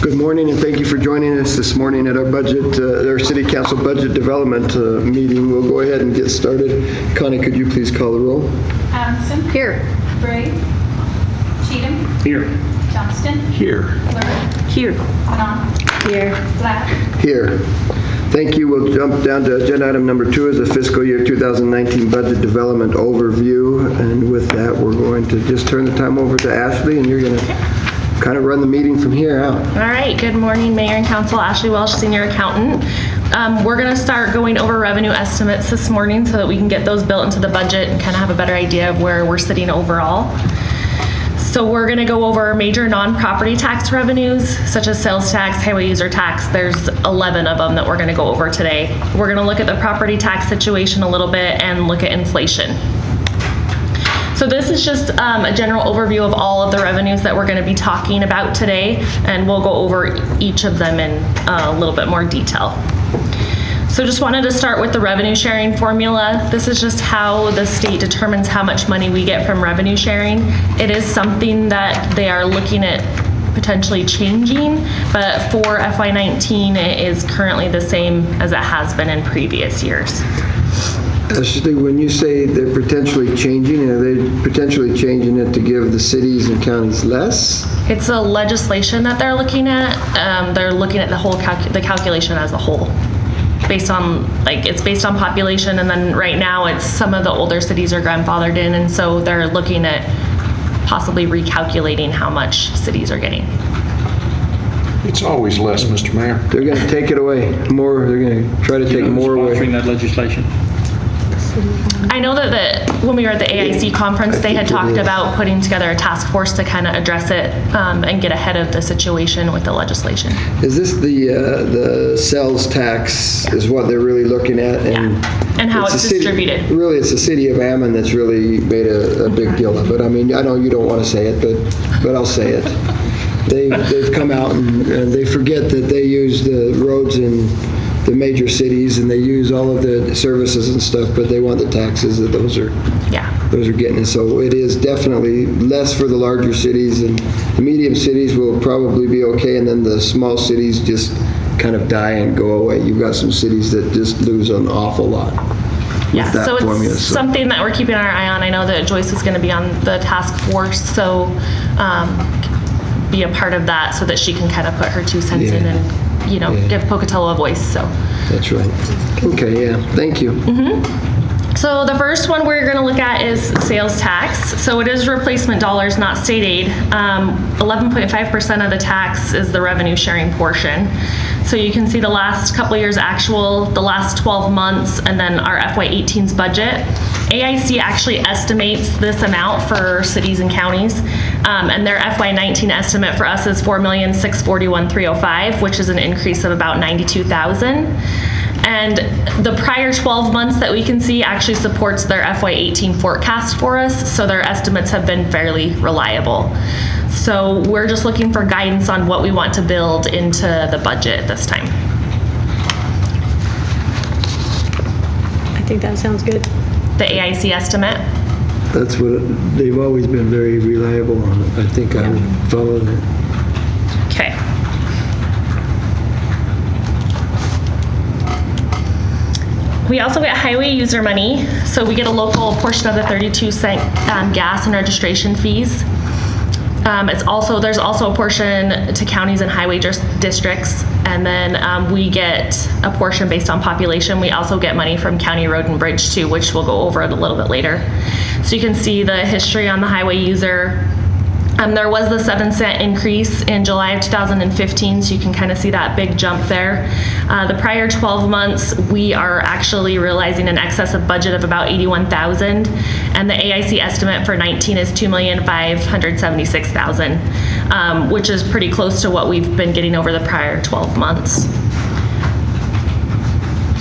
Good morning, and thank you for joining us this morning at our City Council Budget Development meeting. We'll go ahead and get started. Connie, could you please call the roll? Adamson. Here. Bray. Cheatham. Here. Johnston. Here. Lur. Here. Manon. Here. Black. Here. Thank you. We'll jump down to agenda item number 2 is the fiscal year 2019 budget development overview. And with that, we're going to just turn the time over to Ashley, and you're going to kind of run the meeting from here out. All right. Good morning, Mayor and Council. Ashley Welsh, Senior Accountant. We're going to start going over revenue estimates this morning so that we can get those built into the budget and kind of have a better idea of where we're sitting overall. So we're going to go over major non-property tax revenues, such as sales tax, highway user tax. There's 11 of them that we're going to go over today. We're going to look at the property tax situation a little bit and look at inflation. So this is just a general overview of all of the revenues that we're going to be talking about today, and we'll go over each of them in a little bit more detail. So just wanted to start with the revenue sharing formula. This is just how the state determines how much money we get from revenue sharing. It is something that they are looking at potentially changing, but for FY19 it is currently the same as it has been in previous years. Ashley, when you say they're potentially changing, are they potentially changing it to give the cities and counties less? It's a legislation that they're looking at. They're looking at the whole the calculation as a whole. Based on, it's based on population, and then right now it's some of the older cities are grandfathered in, and so they're looking at possibly recalculating how much cities are getting. It's always less, Mr. Mayor. They're going to take it away more. They're going to try to take more away. Sponsoring that legislation? I know that when we were at the AIC conference, they had talked about putting together a task force to kind of address it and get ahead of the situation with the legislation. Is this the sales tax is what they're really looking at? And, and how it's distributed. Really, it's the city of Ammon that's really made a big deal of it. I mean, I know you don't want to say it, but I'll say it. They've come out and they forget that they use the roads in the major cities, and they use all of the services and stuff, but they want the taxes that those are getting. And so it is definitely less for the larger cities, and the medium cities will probably be okay, and then the small cities just kind of die and go away. You've got some cities that just lose an awful lot. Yeah, so it's something that we're keeping our eye on. I know that Joyce is going to be on the task force, so be a part of that so that she can kind of put her 2 cents in and give Pocatello a voice. So that's right. Okay, yeah, thank you. So the first one we're going to look at is sales tax. So it is replacement dollars, not state aid. 11.5% of the tax is the revenue sharing portion. So you can see the last couple years actual, the last 12 months, and then our FY18's budget. AIC actually estimates this amount for cities and counties, and their FY19 estimate for us is $4,641,305, which is an increase of about $92,000. And the prior 12 months that we can see actually supports their FY18 forecast for us, so their estimates have been fairly reliable. So we're just looking for guidance on what we want to build into the budget this time. I think that sounds good. The AIC estimate? That's what they've always been very reliable on it. I think I would follow that. Okay. We also get highway user money, so we get a local portion of the 32-cent gas and registration fees. There's also a portion to counties and highway districts, and then we get a portion based on population. We also get money from county road and bridge too, which we'll go over a little bit later. So you can see the history on the highway user. There was the 7-cent increase in July of 2015, so you can kind of see that big jump there. The prior 12 months, we are actually realizing an excess of budget of about $81,000, and the AIC estimate for 19 is $2,576,000, which is pretty close to what we've been getting over the prior 12 months.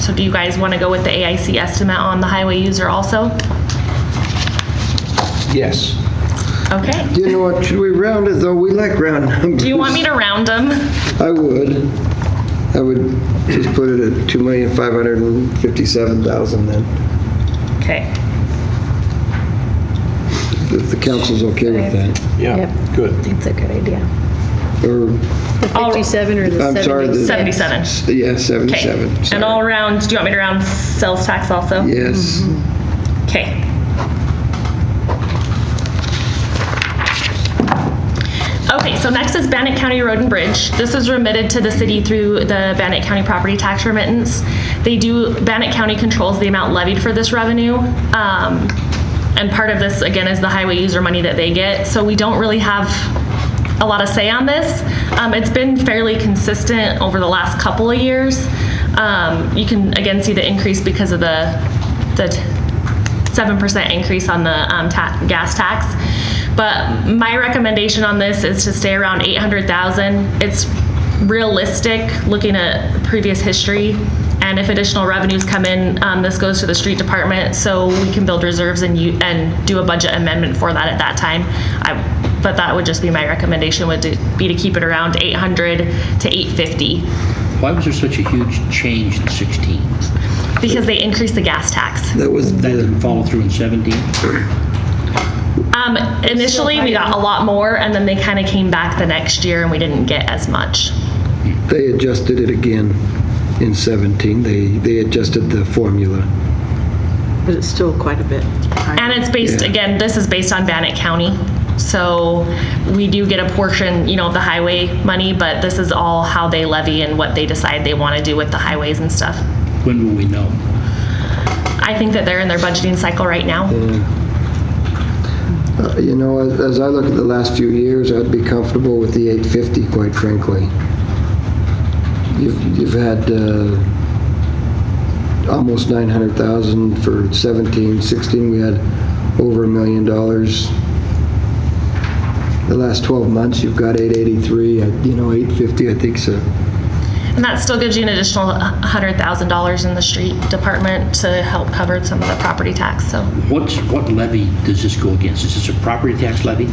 So do you guys want to go with the AIC estimate on the highway user also? Yes. Okay. You know what? Should we round it though? We like round numbers. Do you want me to round them? I would just put it at $2,557,000 then. Okay. If the council's okay with that. Yeah, Yep. good. It's a good idea. Or The 57 or the I'm 70? sorry, the- 77. Yeah, Okay. 77. And sorry. all around, do you want me to round sales tax also? Yes. Okay. Okay, so next is Bannock County Road and Bridge. This is remitted to the city through the Bannock County property tax remittance. Bannock County controls the amount levied for this revenue. And part of this, again, is the highway user money that they get. So we don't really have a lot of say on this. It's been fairly consistent over the last couple of years. You can, again, see the increase because of the 7% increase on the gas tax. But my recommendation on this is to stay around 800,000. It's realistic looking at previous history. And if additional revenues come in, this goes to the street department so we can build reserves and do a budget amendment for that at that time. But that would just be my recommendation, would be to keep it around 800 to 850. Why was there such a huge change in 16? Because they increased the gas tax. That was That the, didn't follow through in 17? Initially, we got a lot more, and then they kind of came back the next year, and we didn't get as much. they adjusted it again in 17. They adjusted the formula. But it's still quite a bit higher. And it's based, Yeah. again, this is based on Bannock County. So we do get a portion, of the highway money, but this is all how they levy and what they decide they want to do with the highways and stuff. When will we know? I think that they're in their budgeting cycle right now. As I look at the last few years, I'd be comfortable with the 850, quite frankly. You've had almost 900,000 for 17, 16. We had over $1 million. The last 12 months, you've got 883. 850. I think so. And that still gives you an additional $100,000 in the street department to help cover some of the property tax. So What levy does this go against? Is this a property tax levy?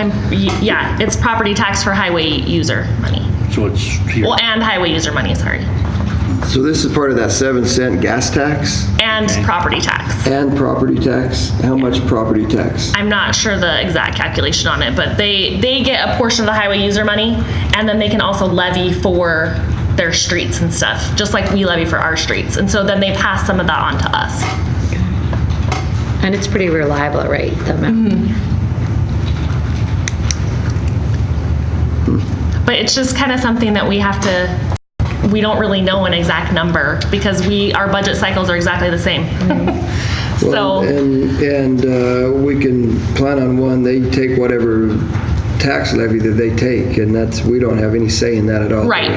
it's property tax for highway user money. So it's here. Well, and highway user money, sorry. So this is part of that 7-cent gas tax And Okay. property tax. and property tax. How much property tax? I'm not sure the exact calculation on it, but they get a portion of the highway user money, and then they can also levy for their streets and stuff, just like we levy for our streets. And so then they pass some of that on to us. And it's pretty reliable, right? The amount. But it's just kind of something that we don't really know an exact number because our budget cycles are exactly the same. Well, So, and we can plan on one. They take whatever tax levy that they take, and we don't have any say in that at all. right,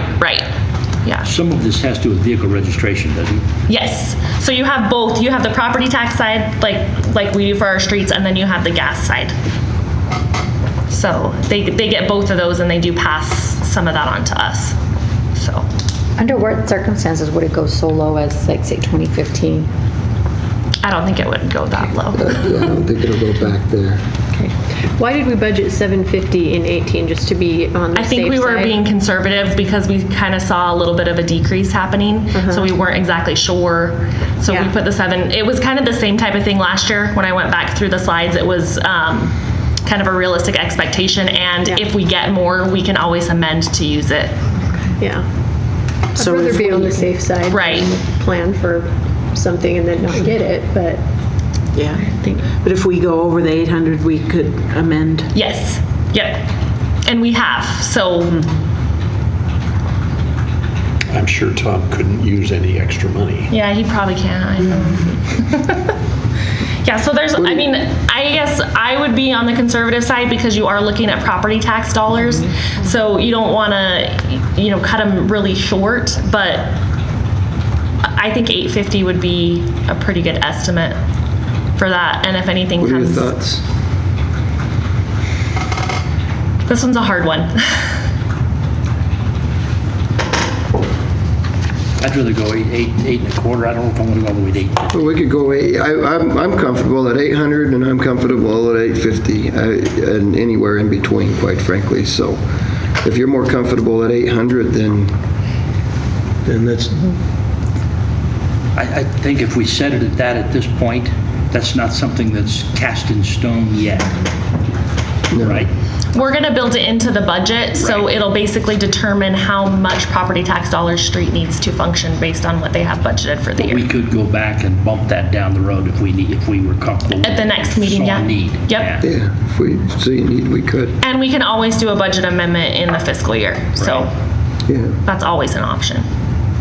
yeah. Some of this has to do with vehicle registration, doesn't it? Yes. So you have both. You have the property tax side, like we do for our streets, and then you have the gas side. So they get both of those, and they do pass some of that on to us. So Under what circumstances would it go so low as, like, say, 2015? I don't think it would go that low. Yeah, I don't think it'll go back there. Why did we budget 750 in 18, just to be on the I safe think we were side? being conservative because we kind of saw a little bit of a decrease happening, so we weren't exactly sure. So we Yeah. put the 7. It was kind of the same type of thing last year. When I went back through the slides, it was kind of a realistic expectation, and Yeah. if we get more, we can always amend to use it. Yeah. So I'd rather if be on we- the safe side. Right. than plan for something and then not get it, but Yeah. I think, But if we go over the 800, we could amend. Yes. Yep. And we have. So I'm sure Tom couldn't use any extra money. yeah, he probably can't. I know. Yeah, so there's, I mean, I guess I would be on the conservative side because you are looking at property tax dollars. So you don't want to, cut them really short, but I think 850 would be a pretty good estimate for that. And if anything What are your comes, thoughts? this one's a hard one. I'd rather go 8.25. I don't know if I'm going to go all the way to 8. Well, we could go. I'm comfortable at 800, and I'm comfortable at 850, and anywhere in between, quite frankly. So, if you're more comfortable at 800, then that's. I think if we set it at that at this point, that's not something that's cast in stone yet, No. right? We're gonna build it into the budget, so Right. it'll basically determine how much property tax dollars street needs to function based on what they have budgeted for the We year. could go back and bump that down the road if we were comfortable. At the next meeting, Saw yeah. need. Yep. Yeah, if we see a need, we could. And we can always do a budget amendment in the fiscal year, so Yeah. that's always an option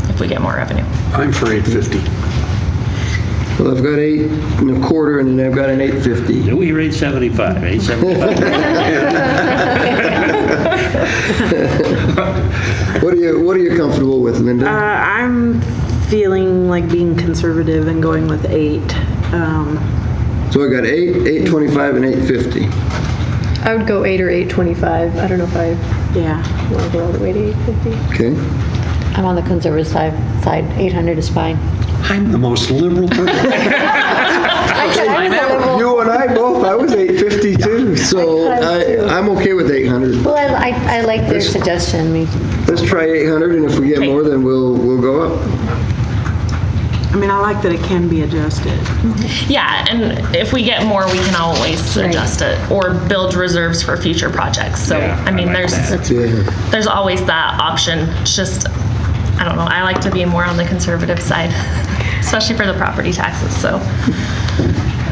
if we get more revenue. I'm for 850. Well, I've got 8 1/4, and then I've got an 850. Do we rate 75, 875? What are you comfortable with, Linda? I'm feeling like being conservative and going with 8. So I got 8, 825, and 850. I would go 8 or 825. I don't know if I Yeah. want to go all the way to 850. Okay. I'm on the conservative side. 800 is fine. I'm the most liberal person. You and I both, I was 850 too, so I'm okay with 800. Well, I like their suggestion. I mean, Let's try 800, and if we get more, then we'll go up. I mean, I like that it can be adjusted. Yeah, and if we get more, we can always Right. adjust it or build reserves for future projects. So, Yeah, I mean, I like that. Yeah. there's always that option. It's just, I don't know, I like to be more on the conservative side, especially for the property taxes, so.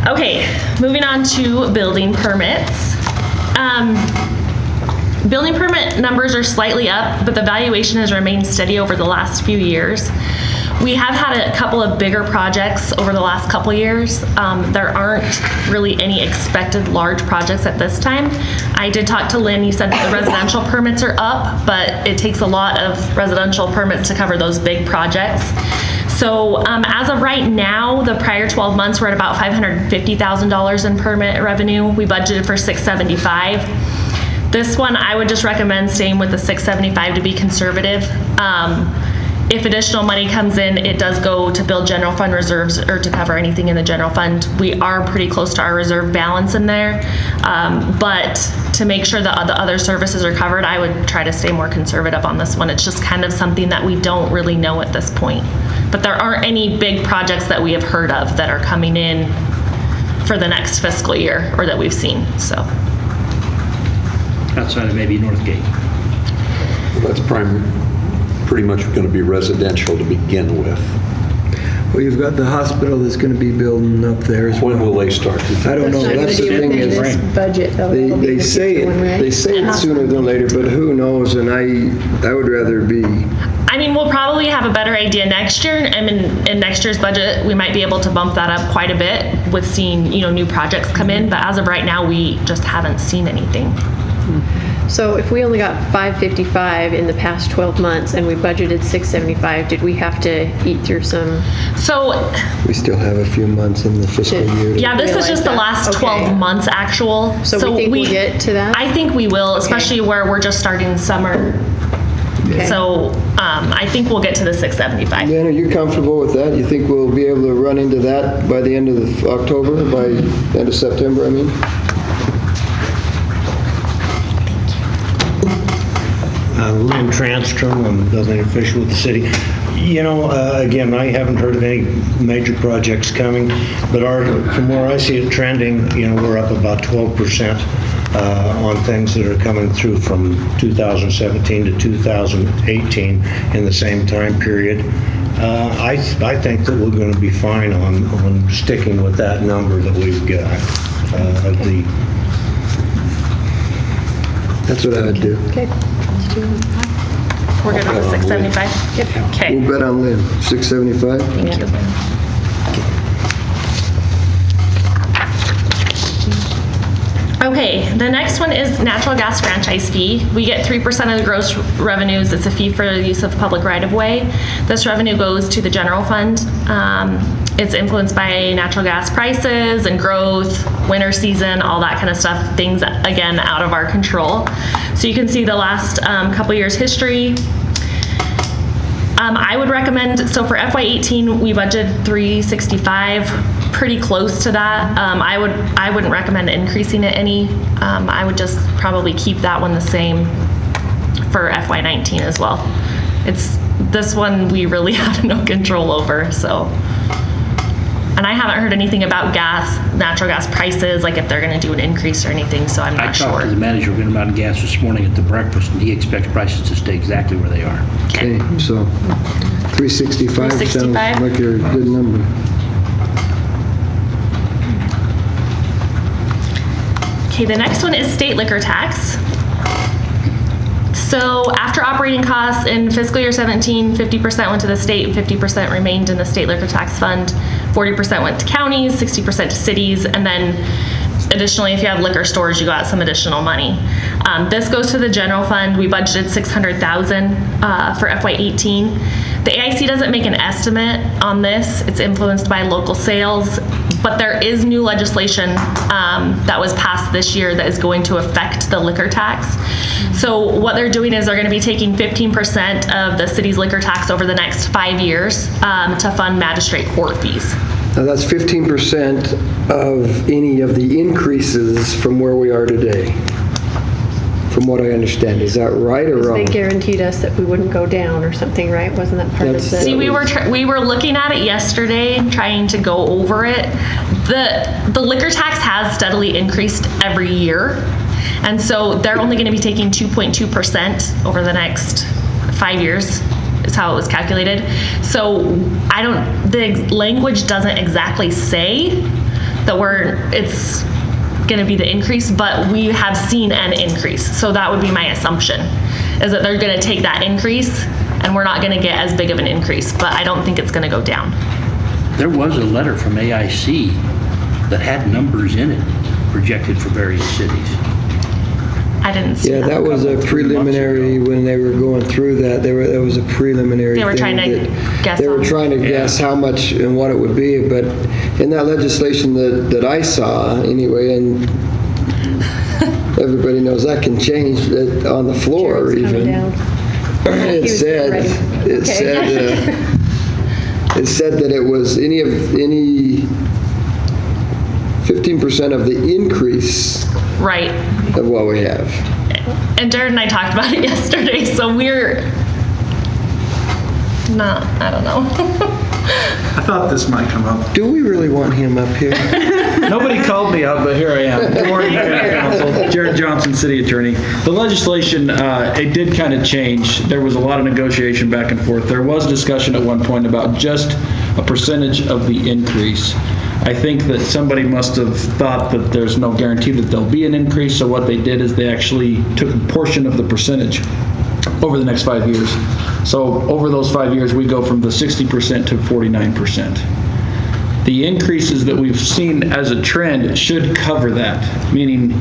Okay, moving on to building permits. Building permit numbers are slightly up, but the valuation has remained steady over the last few years. We have had a couple of bigger projects over the last couple years. There aren't really any expected large projects at this time. I did talk to Lynn, he said that the residential permits are up, but it takes a lot of residential permits to cover those big projects. So as of right now, the prior 12 months, we're at about $550,000 in permit revenue. We budgeted for $675,000. This one, I would just recommend staying with the $675,000 to be conservative. If additional money comes in, it does go to build general fund reserves or to cover anything in the general fund. We are pretty close to our reserve balance in there. But to make sure that the other services are covered, I would try to stay more conservative on this one. It's just kind of something that we don't really know at this point. But there aren't any big projects that we have heard of that are coming in for the next fiscal year or that we've seen, so. Outside of maybe Northgate. That's pretty much going to be residential to begin with. Well, you've got the hospital that's going to be building up there as well. When will they start? I don't know, that's the thing In this is, budget, though. that'll be they the say future one, right? they say it sooner than later, but who knows, and I would rather be, I mean, we'll probably have a better idea next year. I mean, in next year's budget, we might be able to bump that up quite a bit with seeing, new projects come in. But as of right now, we just haven't seen anything. So if we only got 555 in the past 12 months and we budgeted 675, did we have to eat through some? So, we still have a few months in the fiscal year. yeah, this is Realize just the that. last Okay. 12 months actual. So we think we'll get to that? I think we will, especially where we're just starting summer. Okay. So, I think we'll get to the 675. Dan, are you comfortable with that? You think we'll be able to run into that by the end of October, by the end of September, I mean? Lynn Transtrom, I'm the building official with the city. Again, I haven't heard of any major projects coming, but from where I see it trending, we're up about 12% on things that are coming through from 2017 to 2018 in the same time period. I think that we're going to be fine on sticking with that number that we've got of the. That's what I would do. Okay. We're good with the 675? Yep. Okay. We'll bet on Lynn, 675? Thank you, Lynn. Okay, the next one is natural gas franchise fee. We get 3% of the gross revenues. It's a fee for the use of public right-of-way. This revenue goes to the general fund. It's influenced by natural gas prices and growth, winter season, all that kind of stuff, things, again, out of our control. So you can see the last couple years' history. I would recommend, so for FY18, we budgeted 365, pretty close to that. I wouldn't recommend increasing it any. I would just probably keep that one the same for FY19 as well. This one we really have no control over, so. And I haven't heard anything about natural gas prices, like if they're going to do an increase or anything, so I'm I not talked sure. to the manager of Intermountain Gas this morning at the breakfast, and he expects prices to stay exactly where they are. Okay, so 365 sounds 365? like a good number. Okay, the next one is state liquor tax. So after operating costs in fiscal year 17, 50% went to the state and 50% remained in the state liquor tax fund. 40% went to counties, 60% to cities, and then additionally, if you have liquor stores, you got some additional money. This goes to the general fund. We budgeted $600,000 for FY18. The AIC doesn't make an estimate on this. It's influenced by local sales, but there is new legislation that was passed this year that is going to affect the liquor tax. So what they're doing is they're going to be taking 15% of the city's liquor tax over the next 5 years to fund magistrate court fees. Now, that's 15% of any of the increases from where we are today, from what I understand. Is that right or They wrong? guaranteed us that we wouldn't go down or something, right? Wasn't that part of That's- the? See, we were looking at it yesterday, trying to go over it. The liquor tax has steadily increased every year, and so they're only going to be taking 2.2% over the next 5 years. Is how it was calculated. So the language doesn't exactly say that it's going to be the increase, but we have seen an increase. So that would be my assumption, is that they're going to take that increase and we're not going to get as big of an increase, but I don't think it's going to go down. There was a letter from AIC that had numbers in it projected for various cities. I didn't see Yeah, that was a preliminary, when they were going through that, that was a preliminary They were thing trying to that- guess They were on. trying to guess how much and what it would be, but in that legislation that I saw anyway, and everybody knows that can change on the floor Jared's coming even. down. It was said, ready. it Okay. said, it said that it was any 15% of the increase Right. of what we have. And Jared and I talked about it yesterday, so we're not, I don't know. I thought this might come up. Do we really want him up here? Nobody called me up, but here I am. Good morning, Council. Jared Johnson, City Attorney. The legislation, it did kind of change. There was a lot of negotiation back and forth. There was discussion at one point about just a percentage of the increase. I think that somebody must have thought that there's no guarantee that there'll be an increase, so what they did is they actually took a portion of the percentage over the next 5 years. So over those 5 years, we go from the 60% to 49%. The increases that we've seen as a trend should cover that, meaning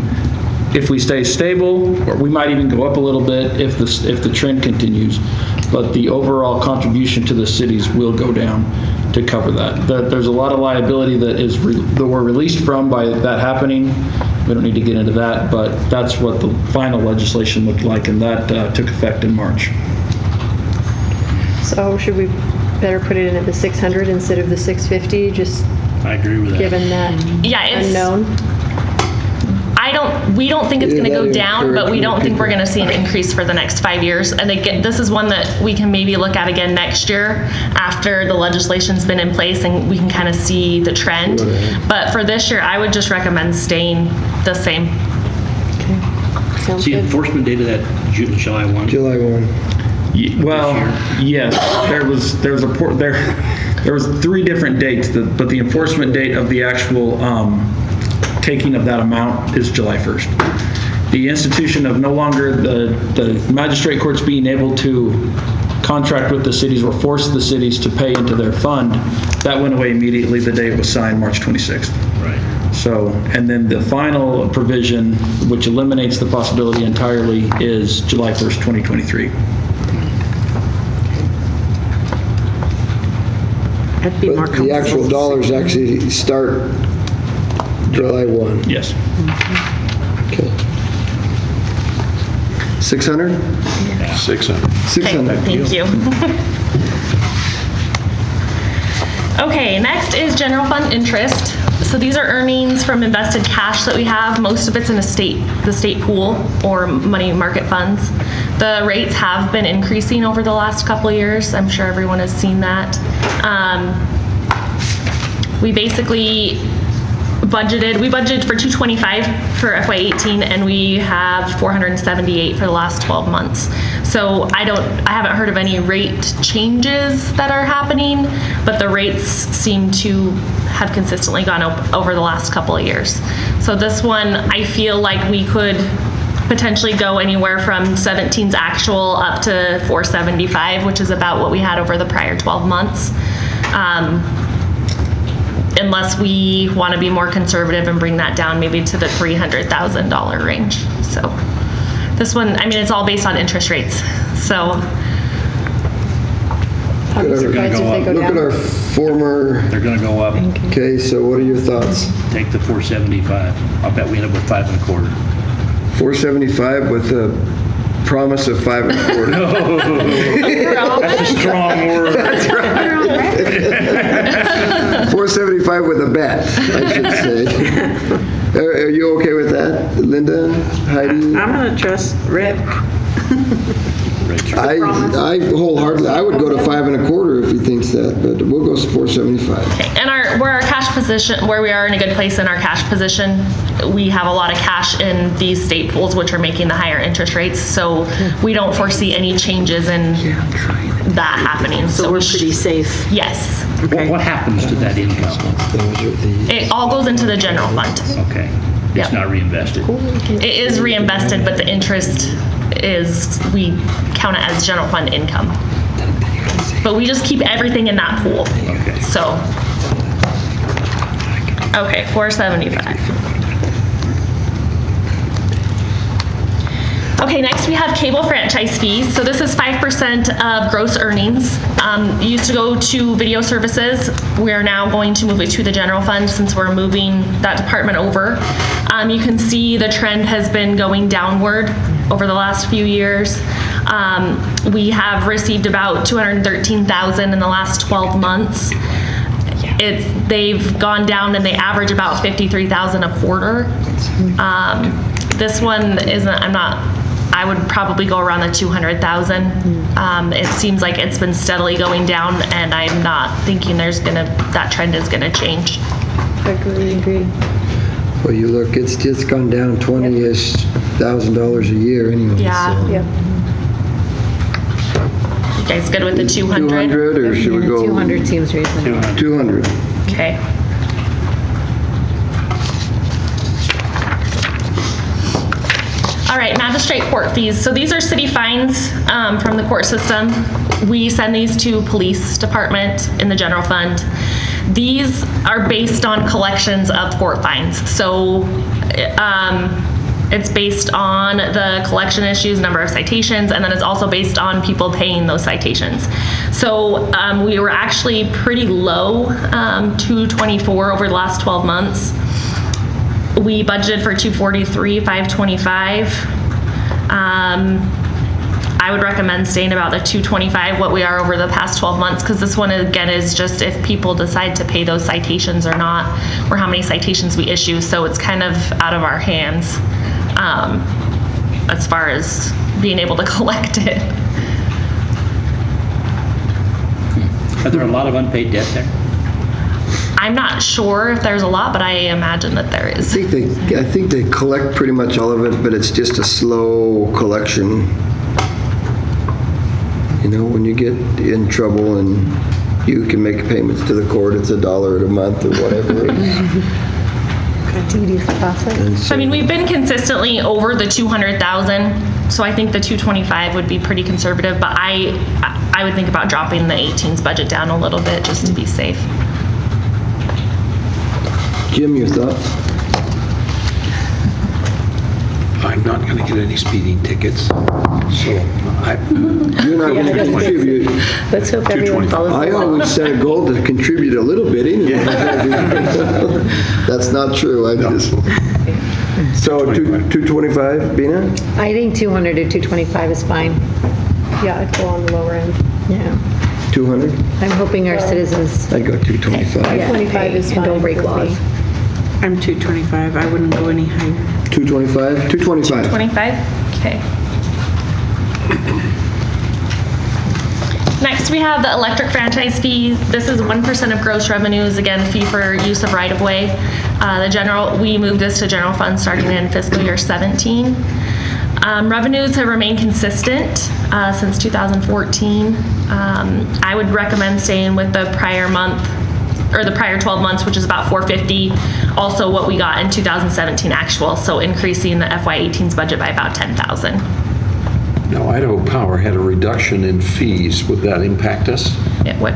if we stay stable, or we might even go up a little bit if the trend continues, but the overall contribution to the cities will go down to cover that. There's a lot of liability that we're released from by that happening. We don't need to get into that, but that's what the final legislation looked like, and that took effect in March. So should we better put it in at the 600 instead of the 650, just I agree with that. given that Yeah, it's, unknown? we don't think it's Yeah, going to go that down, but we don't think we're going to see an increase for the next 5 years. And again, this is one that we can maybe look at again next year after the legislation's been in place and we can kind of see the trend. But for this year, I would just recommend staying the same. Sounds See, good. enforcement date of that July 1. July 1. Well, yes, there was 3 different dates, but the enforcement date of the actual taking of that amount is July 1st. The institution of no longer the magistrate courts being able to contract with the cities or force the cities to pay into their fund, that went away immediately the day it was signed, March 26th. Right. So, and then the final provision, which eliminates the possibility entirely, is July 1st, 2023. I'd be more But comfortable. the actual dollars actually start July 1. Yes. Okay. 600? 600. Okay, 600. thank you. Okay, next is general fund interest. So these are earnings from invested cash that we have. Most of it's in the state pool or money market funds. The rates have been increasing over the last couple of years. I'm sure everyone has seen that. we basically budgeted for 225 for FY18, and we have 478 for the last 12 months. So I haven't heard of any rate changes that are happening, but the rates seem to have consistently gone up over the last couple of years. So this one, I feel like we could potentially go anywhere from 17's actual up to 475, which is about what we had over the prior 12 months. Unless we want to be more conservative and bring that down maybe to the $300,000 range. So this one, I mean, it's all based on interest rates. So I'll be surprised if they go Look at down. our former, They're gonna go up. okay, so what are your thoughts? Take the 475. I'll bet we end up with 5 1/4. 475 with a promise of 5 1/4. That's a strong word. 475 with a bet, I should say. Are you okay with that, Linda, Heidi? I'm going to trust Rick. I wholeheartedly, I would go to 5 1/4 if he thinks that, but we'll go 475. and where our cash position, where we are in a good place in our cash position, we have a lot of cash in these state pools, which are making the higher interest rates. So we don't foresee any changes in that happening. So we're pretty safe. Yes. What happens to that income? It all goes into the general fund. Okay. It's Yep. not reinvested. It is reinvested, but the interest is, we count it as general fund income. But we just keep everything in that pool. Okay. So, okay, 475. Okay, next we have cable franchise fees. So this is 5% of gross earnings. It used to go to video services. We are now going to move it to the general fund since we're moving that department over. You can see the trend has been going downward over the last few years. We have received about $213,000 in the last 12 months. They've gone down and they average about $53,000 a quarter. This one isn't, I would probably go around the 200,000. It seems like it's been steadily going down, and I'm not thinking that trend is gonna change. Agree. Well, you look, it's just gone down $20-ish thousand a year anyway. Yeah. so. Yep. You guys good with the 200? 200, or should we go? 200 seems reasonable. 200. Okay. All right, magistrate court fees. So these are city fines from the court system. We send these to police department in the general fund. These are based on collections of court fines. So it's based on the collection issues, number of citations, and then it's also based on people paying those citations. So we were actually pretty low, 224 over the last 12 months. We budgeted for 243, 525. I would recommend staying about the 225, what we are over the past 12 months, because this one again is just if people decide to pay those citations or not, or how many citations we issue. So it's kind of out of our hands as far as being able to collect it. Are there a lot of unpaid debt there? I'm not sure if there's a lot, but I imagine that there is. I think they collect pretty much all of it, but it's just a slow collection. You know, when you get in trouble and you can make payments to the court, it's $1 a month or whatever. Tedious process. And So I mean, we've been consistently over the 200,000, so I think the 225 would be pretty conservative, but I would think about dropping the 18's budget down a little bit just to be safe. Jim, your thoughts? I'm not going to get any speeding tickets, so You're not going to contribute. Let's hope everyone follows I along. always set a goal to contribute a little bit anyway. That's not true. So 225, Bina? I think 200 to 225 is fine. Yeah, I'd go on the lower end. Yeah. 200? I'm hoping our citizens. I'd go 225. 225 is fine. And don't break laws. I'm 225. I wouldn't go any higher. 225? 225. 25? Okay. Next, we have the electric franchise fee. This is 1% of gross revenues, again, fee for use of right-of-way. We moved this to general fund starting in fiscal year 17. Revenues have remained consistent since 2014. I would recommend staying with the prior month, or the prior 12 months, which is about 450, also what we got in 2017 actual, so increasing the FY18's budget by about 10,000. Now, Idaho Power had a reduction in fees. Would that impact us? It would.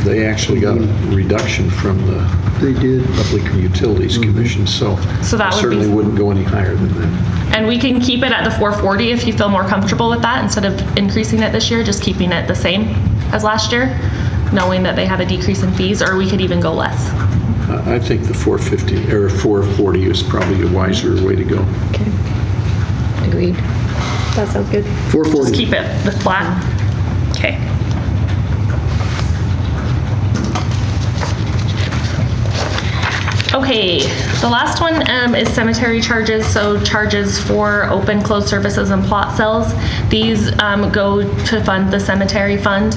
They actually got a reduction from the They did. Public Utilities Commission, so that would certainly be- wouldn't go any higher than that. And we can keep it at the 440 if you feel more comfortable with that, instead of increasing it this year, just keeping it the same as last year, knowing that they have a decrease in fees, or we could even go less. I think the 450 or 440 is probably a wiser way to go. Okay, Agreed. that sounds good. 440. Just keep it the flat. Okay. Okay, the last one is cemetery charges, so charges for open, closed services and plot sales. These go to fund the cemetery fund.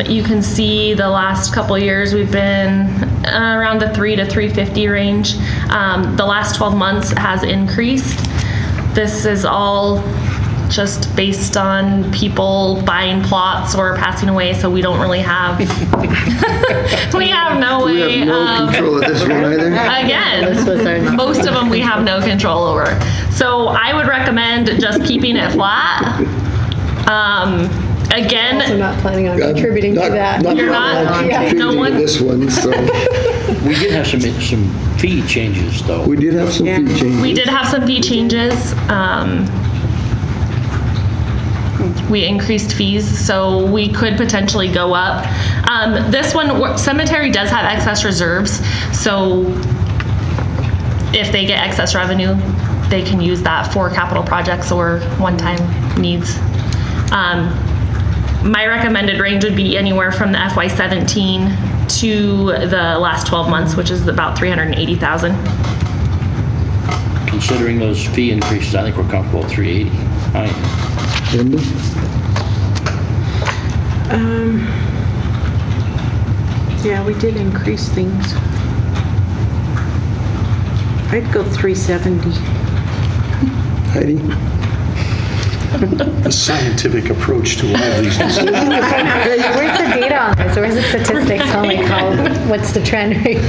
You can see the last couple years we've been around the 300 to 350 range. The last 12 months has increased. This is all just based on people buying plots or passing away, so we don't really have, we have no We way have no of, control of this one either. again, most of them we have no control over. So I would recommend just keeping it flat. Also Again, not planning on contributing to that. You're not? Yeah. contributing No one? to this one, so We did have some fee changes, though. we did have some fee changes. we did have some fee changes. We increased fees, so we could potentially go up. This one, cemetery does have excess reserves, so if they get excess revenue, they can use that for capital projects or one-time needs. My recommended range would be anywhere from the FY17 to the last 12 months, which is about 380,000. Considering those fee increases, I think we're comfortable at 380. Linda? Yeah, we did increase things. I'd go 370. Heidi? A scientific approach to a lot of these decisions. Where's the data on this? Where's the statistics on like what's the trend rate?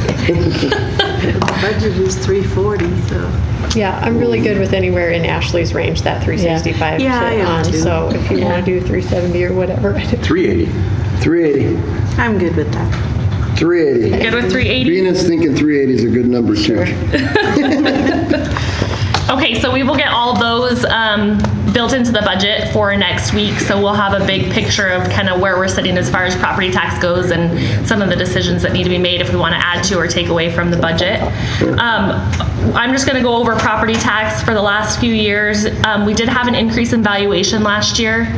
Budget is 340, so. Yeah, I'm really good with anywhere in Ashley's range, that 365 Yeah, I am on. too. So if you want to do 370 or whatever. 380. 380. I'm good with that. 380. Good with 380? Venus thinking 380 is a good number too. Okay, so we will get all those built into the budget for next week. So we'll have a big picture of kind of where we're sitting as far as property tax goes and some of the decisions that need to be made if we want to add to or take away from the budget. I'm just going to go over property tax for the last few years. We did have an increase in valuation last year.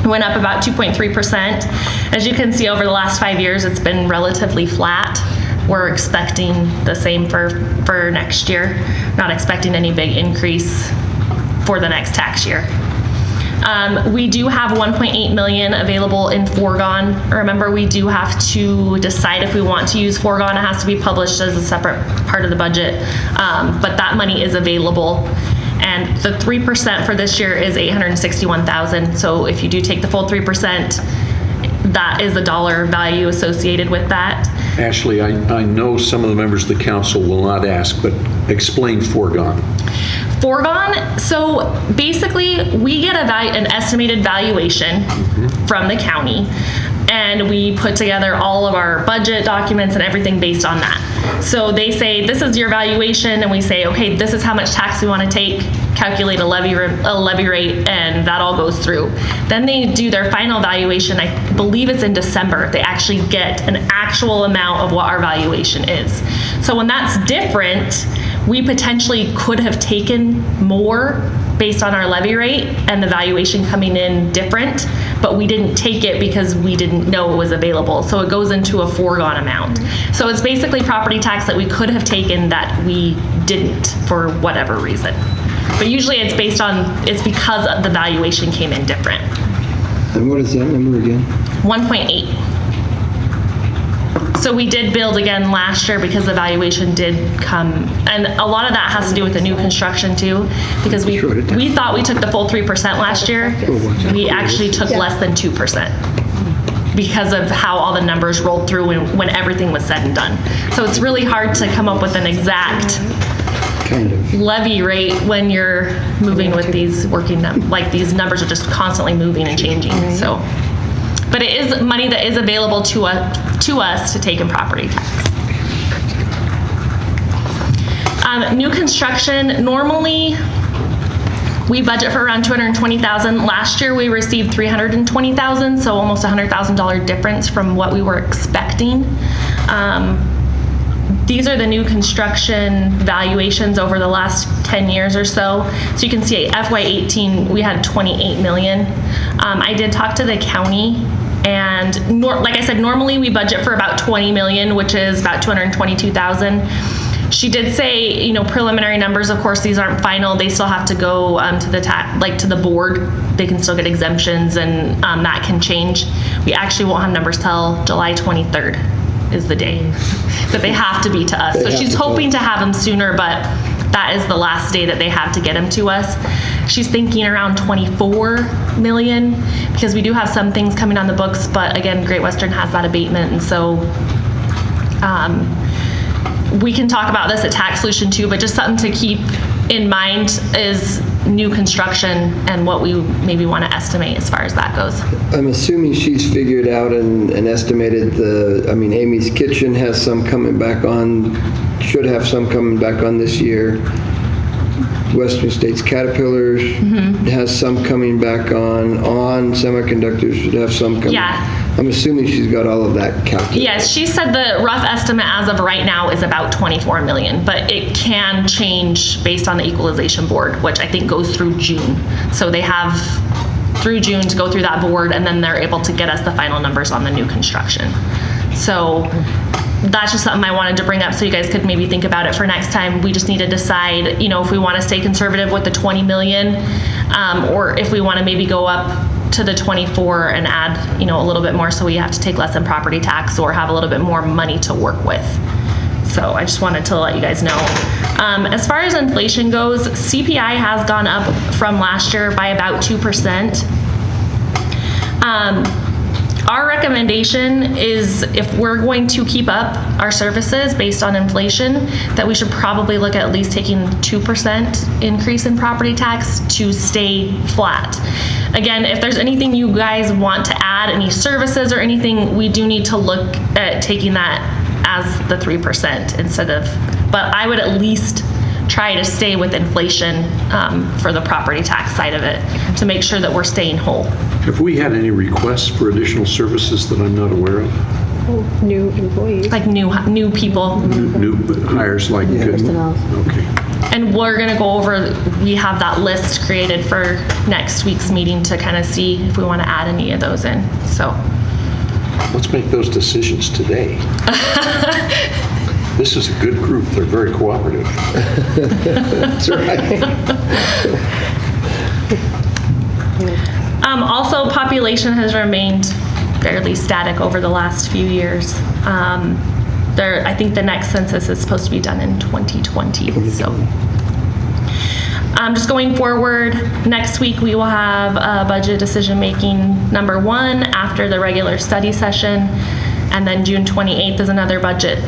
It went up about 2.3%. As you can see over the last 5 years, it's been relatively flat. We're expecting the same for next year. Not expecting any big increase for the next tax year. We do have 1.8 million available in foregone. Remember, we do have to decide if we want to use foregone. It has to be published as a separate part of the budget, but that money is available. And the 3% for this year is 861,000. So if you do take the full 3%, that is the dollar value associated with that. Ashley, I know some of the members of the council will not ask, but explain foregone. Foregone, so basically we get an estimated valuation from the county, and we put together all of our budget documents and everything based on that. So they say, this is your valuation, and we say, okay, this is how much tax we want to take, calculate a levy rate, and that all goes through. Then they do their final valuation, I believe it's in December. They actually get an actual amount of what our valuation is. So when that's different, we potentially could have taken more based on our levy rate and the valuation coming in different, but we didn't take it because we didn't know it was available. So it goes into a foregone amount. So it's basically property tax that we could have taken that we didn't for whatever reason. But usually it's because the valuation came in different. And what is that number again? 1.8. So we did build again last year because the valuation did come, and a lot of that has to do with the new construction too, because we thought we took the full 3% last year. We actually took less than 2% because of how all the numbers rolled through when everything was said and done. So it's really hard to come up with an exact levy rate when you're moving with these like these numbers are just constantly moving and changing. So, but it is money that is available to us to take in property tax. New construction, normally we budget for around $220,000. Last year we received $320,000, so almost $100,000 difference from what we were expecting. These are the new construction valuations over the last 10 years or so. So you can see FY18, we had 28 million. I did talk to the county, and like I said, normally we budget for about 20 million, which is about 222,000. She did say, you know, preliminary numbers, of course, these aren't final. They still have to go to the to the board. They can still get exemptions, and that can change. We actually won't have numbers till July 23rd is the day that they have to be to us. So she's hoping to have them sooner, but that is the last day that they have to get them to us. She's thinking around 24 million because we do have some things coming on the books, but again, Great Western has that abatement, and so we can talk about this at Tax Solution too, but just something to keep in mind is new construction and what we maybe want to estimate as far as that goes. I'm assuming she's figured out and estimated Amy's Kitchen has some coming back on, should have some coming back on this year. Western States Caterpillars has some coming back on semiconductors should have some coming. Yeah. I'm assuming she's got all of that calculated. Yes, she said the rough estimate as of right now is about 24 million, but it can change based on the equalization board, which I think goes through June. So they have through June to go through that board, and then they're able to get us the final numbers on the new construction. So that's just something I wanted to bring up so you guys could maybe think about it for next time. We just need to decide, you know, if we want to stay conservative with the 20 million, or if we want to maybe go up to the 24 and add, you know, a little bit more so we have to take less in property tax or have a little bit more money to work with. So I just wanted to let you guys know. As far as inflation goes, CPI has gone up from last year by about 2%. Our recommendation is if we're going to keep up our services based on inflation, that we should probably look at least taking 2% increase in property tax to stay flat. Again, if there's anything you guys want to add, any services or anything, we do need to look at taking that as the 3% instead of, but I would at least try to stay with inflation for the property tax side of it to make sure that we're staying whole. Have we had any requests for additional services that I'm not aware of? New employees. Like new people. New hires like Personnel. Okay. And we're gonna go over, we have that list created for next week's meeting to kind of see if we want to add any of those in, so. Let's make those decisions today. This is a good group. They're very cooperative. That's right. Also, population has remained fairly static over the last few years. I think the next census is supposed to be done in 2020. So, just going forward, next week we will have budget decision making number 1 after the regular study session. And then June 28th is another budget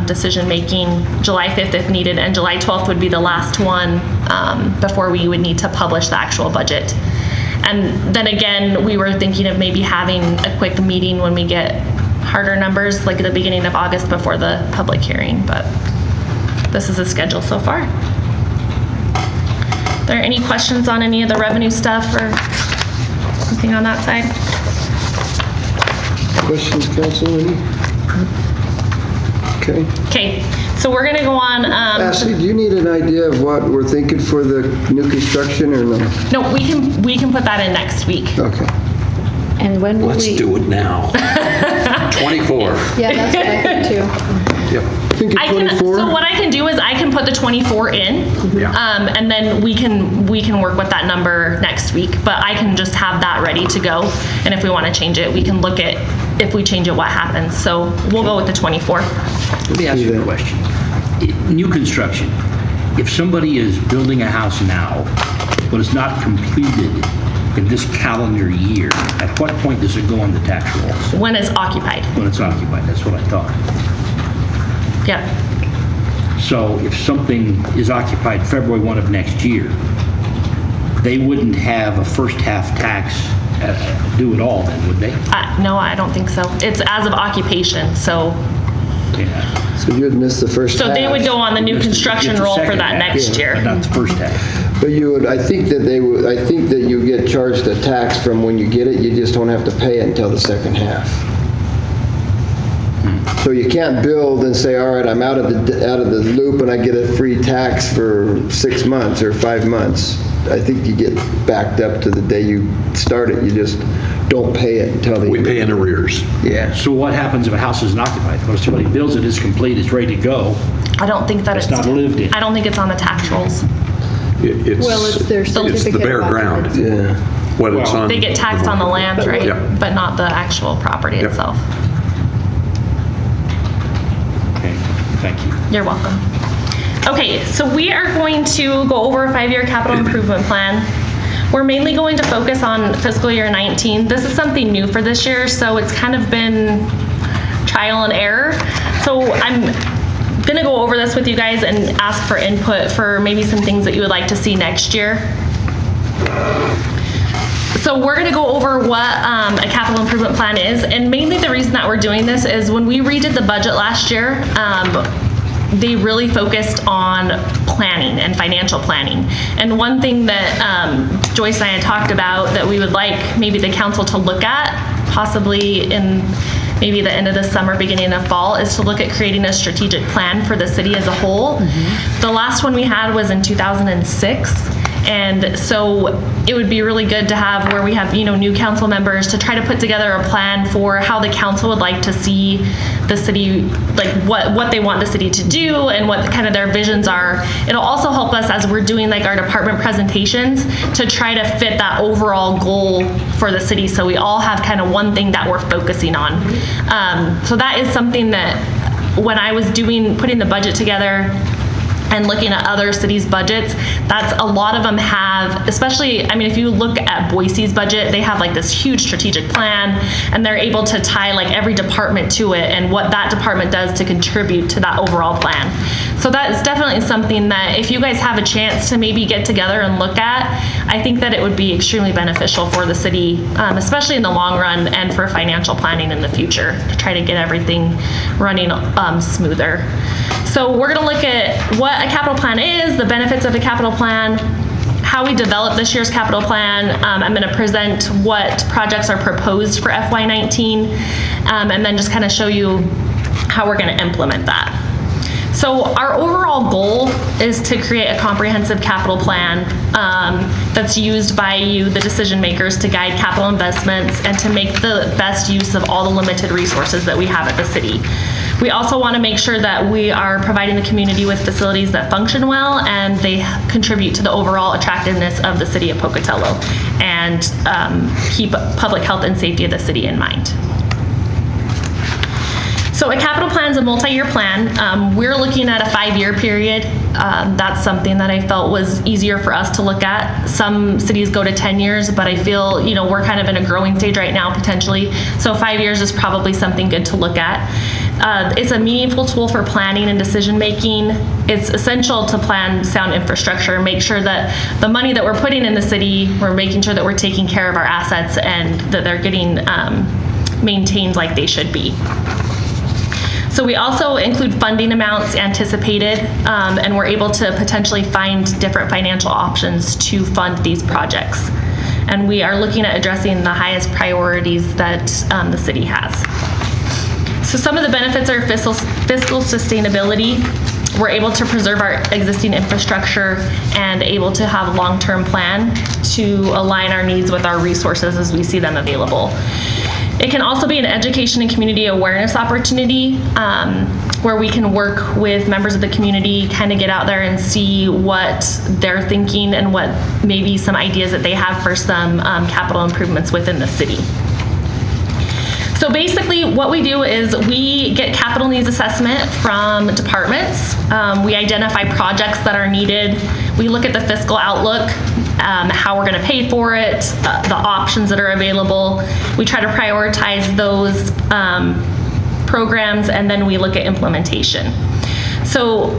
decision making, July 5th if needed, and July 12th would be the last one before we would need to publish the actual budget. And then again, we were thinking of maybe having a quick meeting when we get harder numbers, like at the beginning of August before the public hearing, but this is the schedule so far. Are there any questions on any of the revenue stuff or anything on that side? Questions, council? Any? Okay, so we're gonna go on. Ashley, do you need an idea of what we're thinking for the new construction or no? No, we can put that in next week. Okay. And when will Let's we? do it now. 24. Yeah, that's what I think too. Yep. think I at can, 24? so what I can do is I can put the 24 in, and then we can work with that number next week, but I can just have that ready to go. And if we want to change it, we can look at, if we change it, what happens. So we'll go with the 24. Let me ask you a question. New construction, if somebody is building a house now, but it's not completed in this calendar year, at what point does it go on the tax rolls? When it's occupied. When it's occupied, that's what I thought. Yep. So if something is occupied February 1 of next year, they wouldn't have a first half tax due at all then, would they? No, I don't think so. It's as of occupation, so. Yeah. So you'd miss the first half. So they would go on the new construction It's the roll for second that half, next year. But not the first half. But you would, I think that you get charged a tax from when you get it, you just don't have to pay it until the second half. So you can't build and say, all right, I'm out of the loop and I get a free tax for 6 months or 5 months. I think you get backed up to the day you start it. You just don't pay it until the... We pay in arrears. Yeah. So what happens if a house isn't occupied? When somebody builds it, it's complete, it's ready to go. I don't think that It's not lived in. I don't think it's on the tax rolls. Well, it's their It's certificate the bare of ground. occupancy. Yeah. When it's on. They get taxed on the land, right? Yeah. But not the actual property Yep. itself. Okay, thank you. You're welcome. Okay, so we are going to go over a 5-year capital improvement plan. We're mainly going to focus on fiscal year 19. This is something new for this year, so it's kind of been trial and error. So I'm gonna go over this with you guys and ask for input for maybe some things that you would like to see next year. So we're gonna go over what a capital improvement plan is, and mainly the reason that we're doing this is when we redid the budget last year, they really focused on planning and financial planning. And one thing that Joyce and I had talked about that we would like maybe the council to look at, possibly in maybe the end of the summer, beginning of fall, is to look at creating a strategic plan for the city as a whole. The last one we had was in 2006. And so it would be really good to have where we have, new council members to try to put together a plan for how the council would like to see the city, like what they want the city to do and what kind of their visions are. It'll also help us as we're doing like our department presentations to try to fit that overall goal for the city, so we all have kind of one thing that we're focusing on. So that is something that when I was putting the budget together and looking at other cities' budgets, that's a lot of them have, especially, if you look at Boise's budget, they have like this huge strategic plan, and they're able to tie like every department to it and what that department does to contribute to that overall plan. So that is definitely something that if you guys have a chance to maybe get together and look at, I think that it would be extremely beneficial for the city, especially in the long run and for financial planning in the future to try to get everything running smoother. So we're going to look at what a capital plan is, the benefits of a capital plan, how we develop this year's capital plan. I'm going to present what projects are proposed for FY19, and then just kind of show you how we're going to implement that. So our overall goal is to create a comprehensive capital plan that's used by you, the decision makers, to guide capital investments and to make the best use of all the limited resources that we have at the city. We also want to make sure that we are providing the community with facilities that function well and they contribute to the overall attractiveness of the city of Pocatello and keep public health and safety of the city in mind. So a capital plan is a multi-year plan. We're looking at a 5-year period. That's something that I felt was easier for us to look at. Some cities go to 10 years, but I feel, we're kind of in a growing stage right now potentially. So 5 years is probably something good to look at. It's a meaningful tool for planning and decision making. It's essential to plan sound infrastructure, make sure that the money that we're putting in the city, we're making sure that we're taking care of our assets and that they're getting maintained like they should be. So we also include funding amounts anticipated, and we're able to potentially find different financial options to fund these projects. And we are looking at addressing the highest priorities that the city has. So some of the benefits are fiscal sustainability. We're able to preserve our existing infrastructure and able to have a long-term plan to align our needs with our resources as we see them available. It can also be an education and community awareness opportunity where we can work with members of the community, kind of get out there and see what they're thinking and what maybe some ideas that they have for some capital improvements within the city. So basically what we do is we get capital needs assessment from departments. We identify projects that are needed. We look at the fiscal outlook, how we're going to pay for it, the options that are available. We try to prioritize those programs, and then we look at implementation. So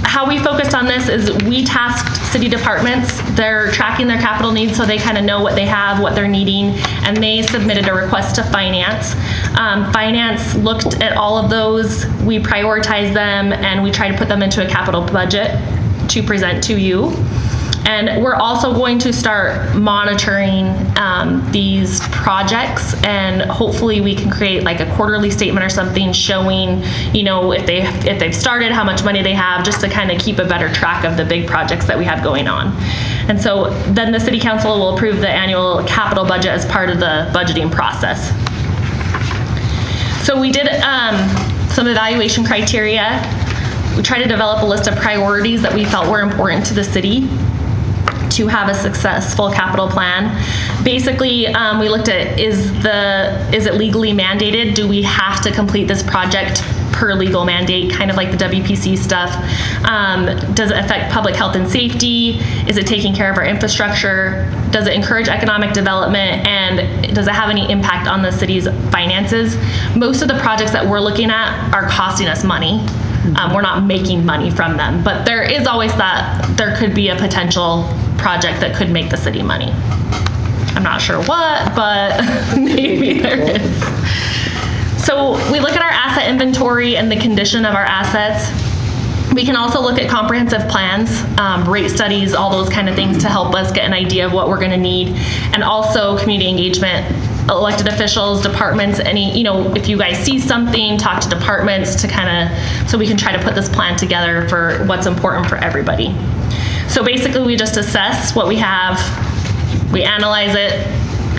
how we focused on this is we tasked city departments. They're tracking their capital needs so they kind of know what they have, what they're needing, and they submitted a request to finance. Finance looked at all of those, we prioritized them, and we try to put them into a capital budget to present to you. And we're also going to start monitoring these projects, and hopefully we can create like a quarterly statement or something showing, you know, if they've started, how much money they have, just to kind of keep a better track of the big projects that we have going on. And so then the city council will approve the annual capital budget as part of the budgeting process. So we did some evaluation criteria. We tried to develop a list of priorities that we felt were important to the city to have a successful capital plan. Basically, we looked at, is it legally mandated? Do we have to complete this project per legal mandate, kind of like the WPC stuff? Does it affect public health and safety? Is it taking care of our infrastructure? Does it encourage economic development? And does it have any impact on the city's finances? Most of the projects that we're looking at are costing us money. We're not making money from them, but there is always that there could be a potential project that could make the city money. I'm not sure what, but maybe there is. So we look at our asset inventory and the condition of our assets. We can also look at comprehensive plans, rate studies, all those kind of things to help us get an idea of what we're going to need, and also community engagement. Elected officials, departments, any, you know, if you guys see something, talk to departments to kind of, so we can try to put this plan together for what's important for everybody. So basically we just assess what we have, we analyze it,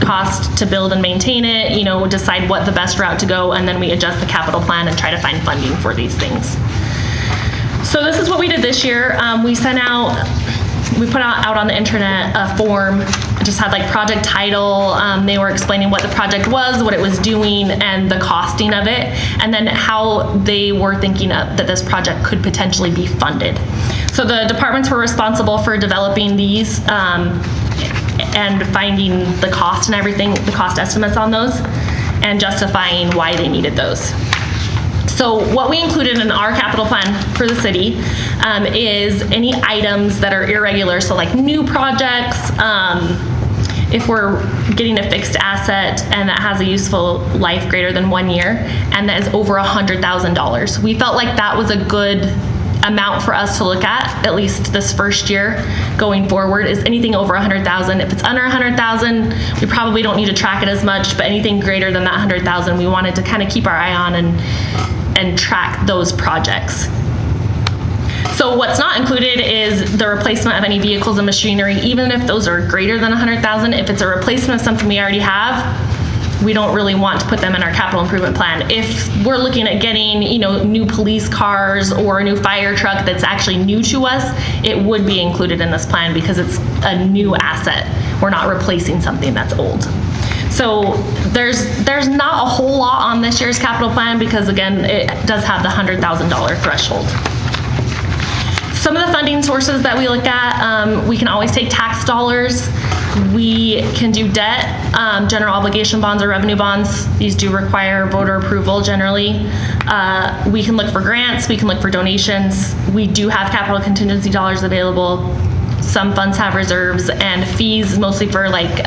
cost to build and maintain it, you know, decide what the best route to go, and then we adjust the capital plan and try to find funding for these things. So this is what we did this year. We put out on the internet a form. It just had like project title. They were explaining what the project was, what it was doing, and the costing of it, and then how they were thinking that this project could potentially be funded. So the departments were responsible for developing these and finding the cost and everything, the cost estimates on those, and justifying why they needed those. So what we included in our capital plan for the city is any items that are irregular, so like new projects, if we're getting a fixed asset and that has a useful life greater than 1 year and that is over $100,000. We felt like that was a good amount for us to look at least this first year going forward, is anything over 100,000. If it's under 100,000, we probably don't need to track it as much, but anything greater than that 100,000, we wanted to kind of keep our eye on and track those projects. So what's not included is the replacement of any vehicles and machinery, even if those are greater than 100,000. If it's a replacement of something we already have, we don't really want to put them in our capital improvement plan. If we're looking at getting, you know, new police cars or a new fire truck that's actually new to us, it would be included in this plan because it's a new asset. We're not replacing something that's old. So there's not a whole lot on this year's capital plan because, again, it does have the $100,000 threshold. Some of the funding sources that we look at, we can always take tax dollars. We can do debt, general obligation bonds or revenue bonds. These do require voter approval generally. We can look for grants, we can look for donations. We do have capital contingency dollars available. Some funds have reserves, and fees mostly for like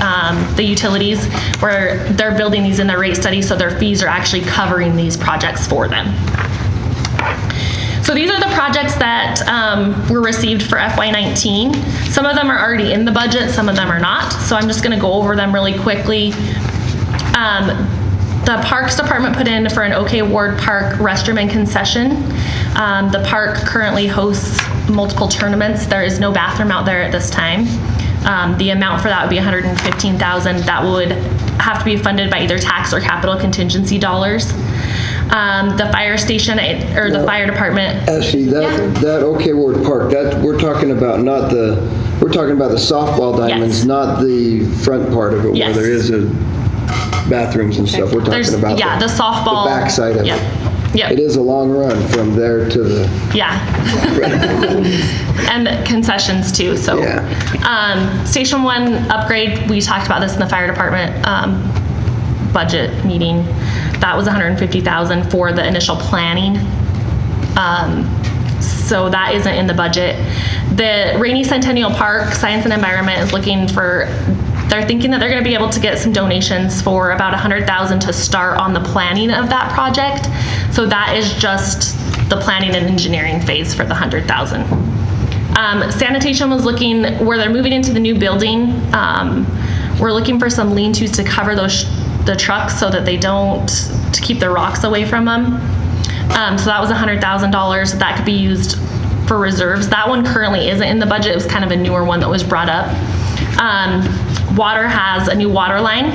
the utilities, where they're building these in their rate study, so their fees are actually covering these projects for them. So these are the projects that were received for FY19. Some of them are already in the budget, some of them are not. So I'm just gonna go over them really quickly. The Parks Department put in for an OK Award Park restroom and concession. The park currently hosts multiple tournaments. There is no bathroom out there at this time. The amount for that would be $115,000. That would have to be funded by either tax or capital contingency dollars. The fire station or the fire department. Ashley, that OK Ward Park, that we're talking about we're talking about the softball diamonds, Yes. not the front part of it Yes. where there is a bathrooms and stuff. We're talking about the softball. the backside of Yep. it. Yep. It is a long run from there to the. Yeah. And concessions too, so. Yeah. Station 1 upgrade, we talked about this in the fire department budget meeting. That was $150,000 for the initial planning. So that isn't in the budget. The Rainy Centennial Park Science and Environment is looking for, they're thinking that they're going to be able to get some donations for about $100,000 to start on the planning of that project. So that is just the planning and engineering phase for the $100,000. Sanitation was looking where they're moving into the new building. We're looking for some lean-tos to cover the trucks so that they don't, to keep the rocks away from them. So that was $100,000. That could be used for reserves. That one currently isn't in the budget. It was kind of a newer one that was brought up. Water has a new water line,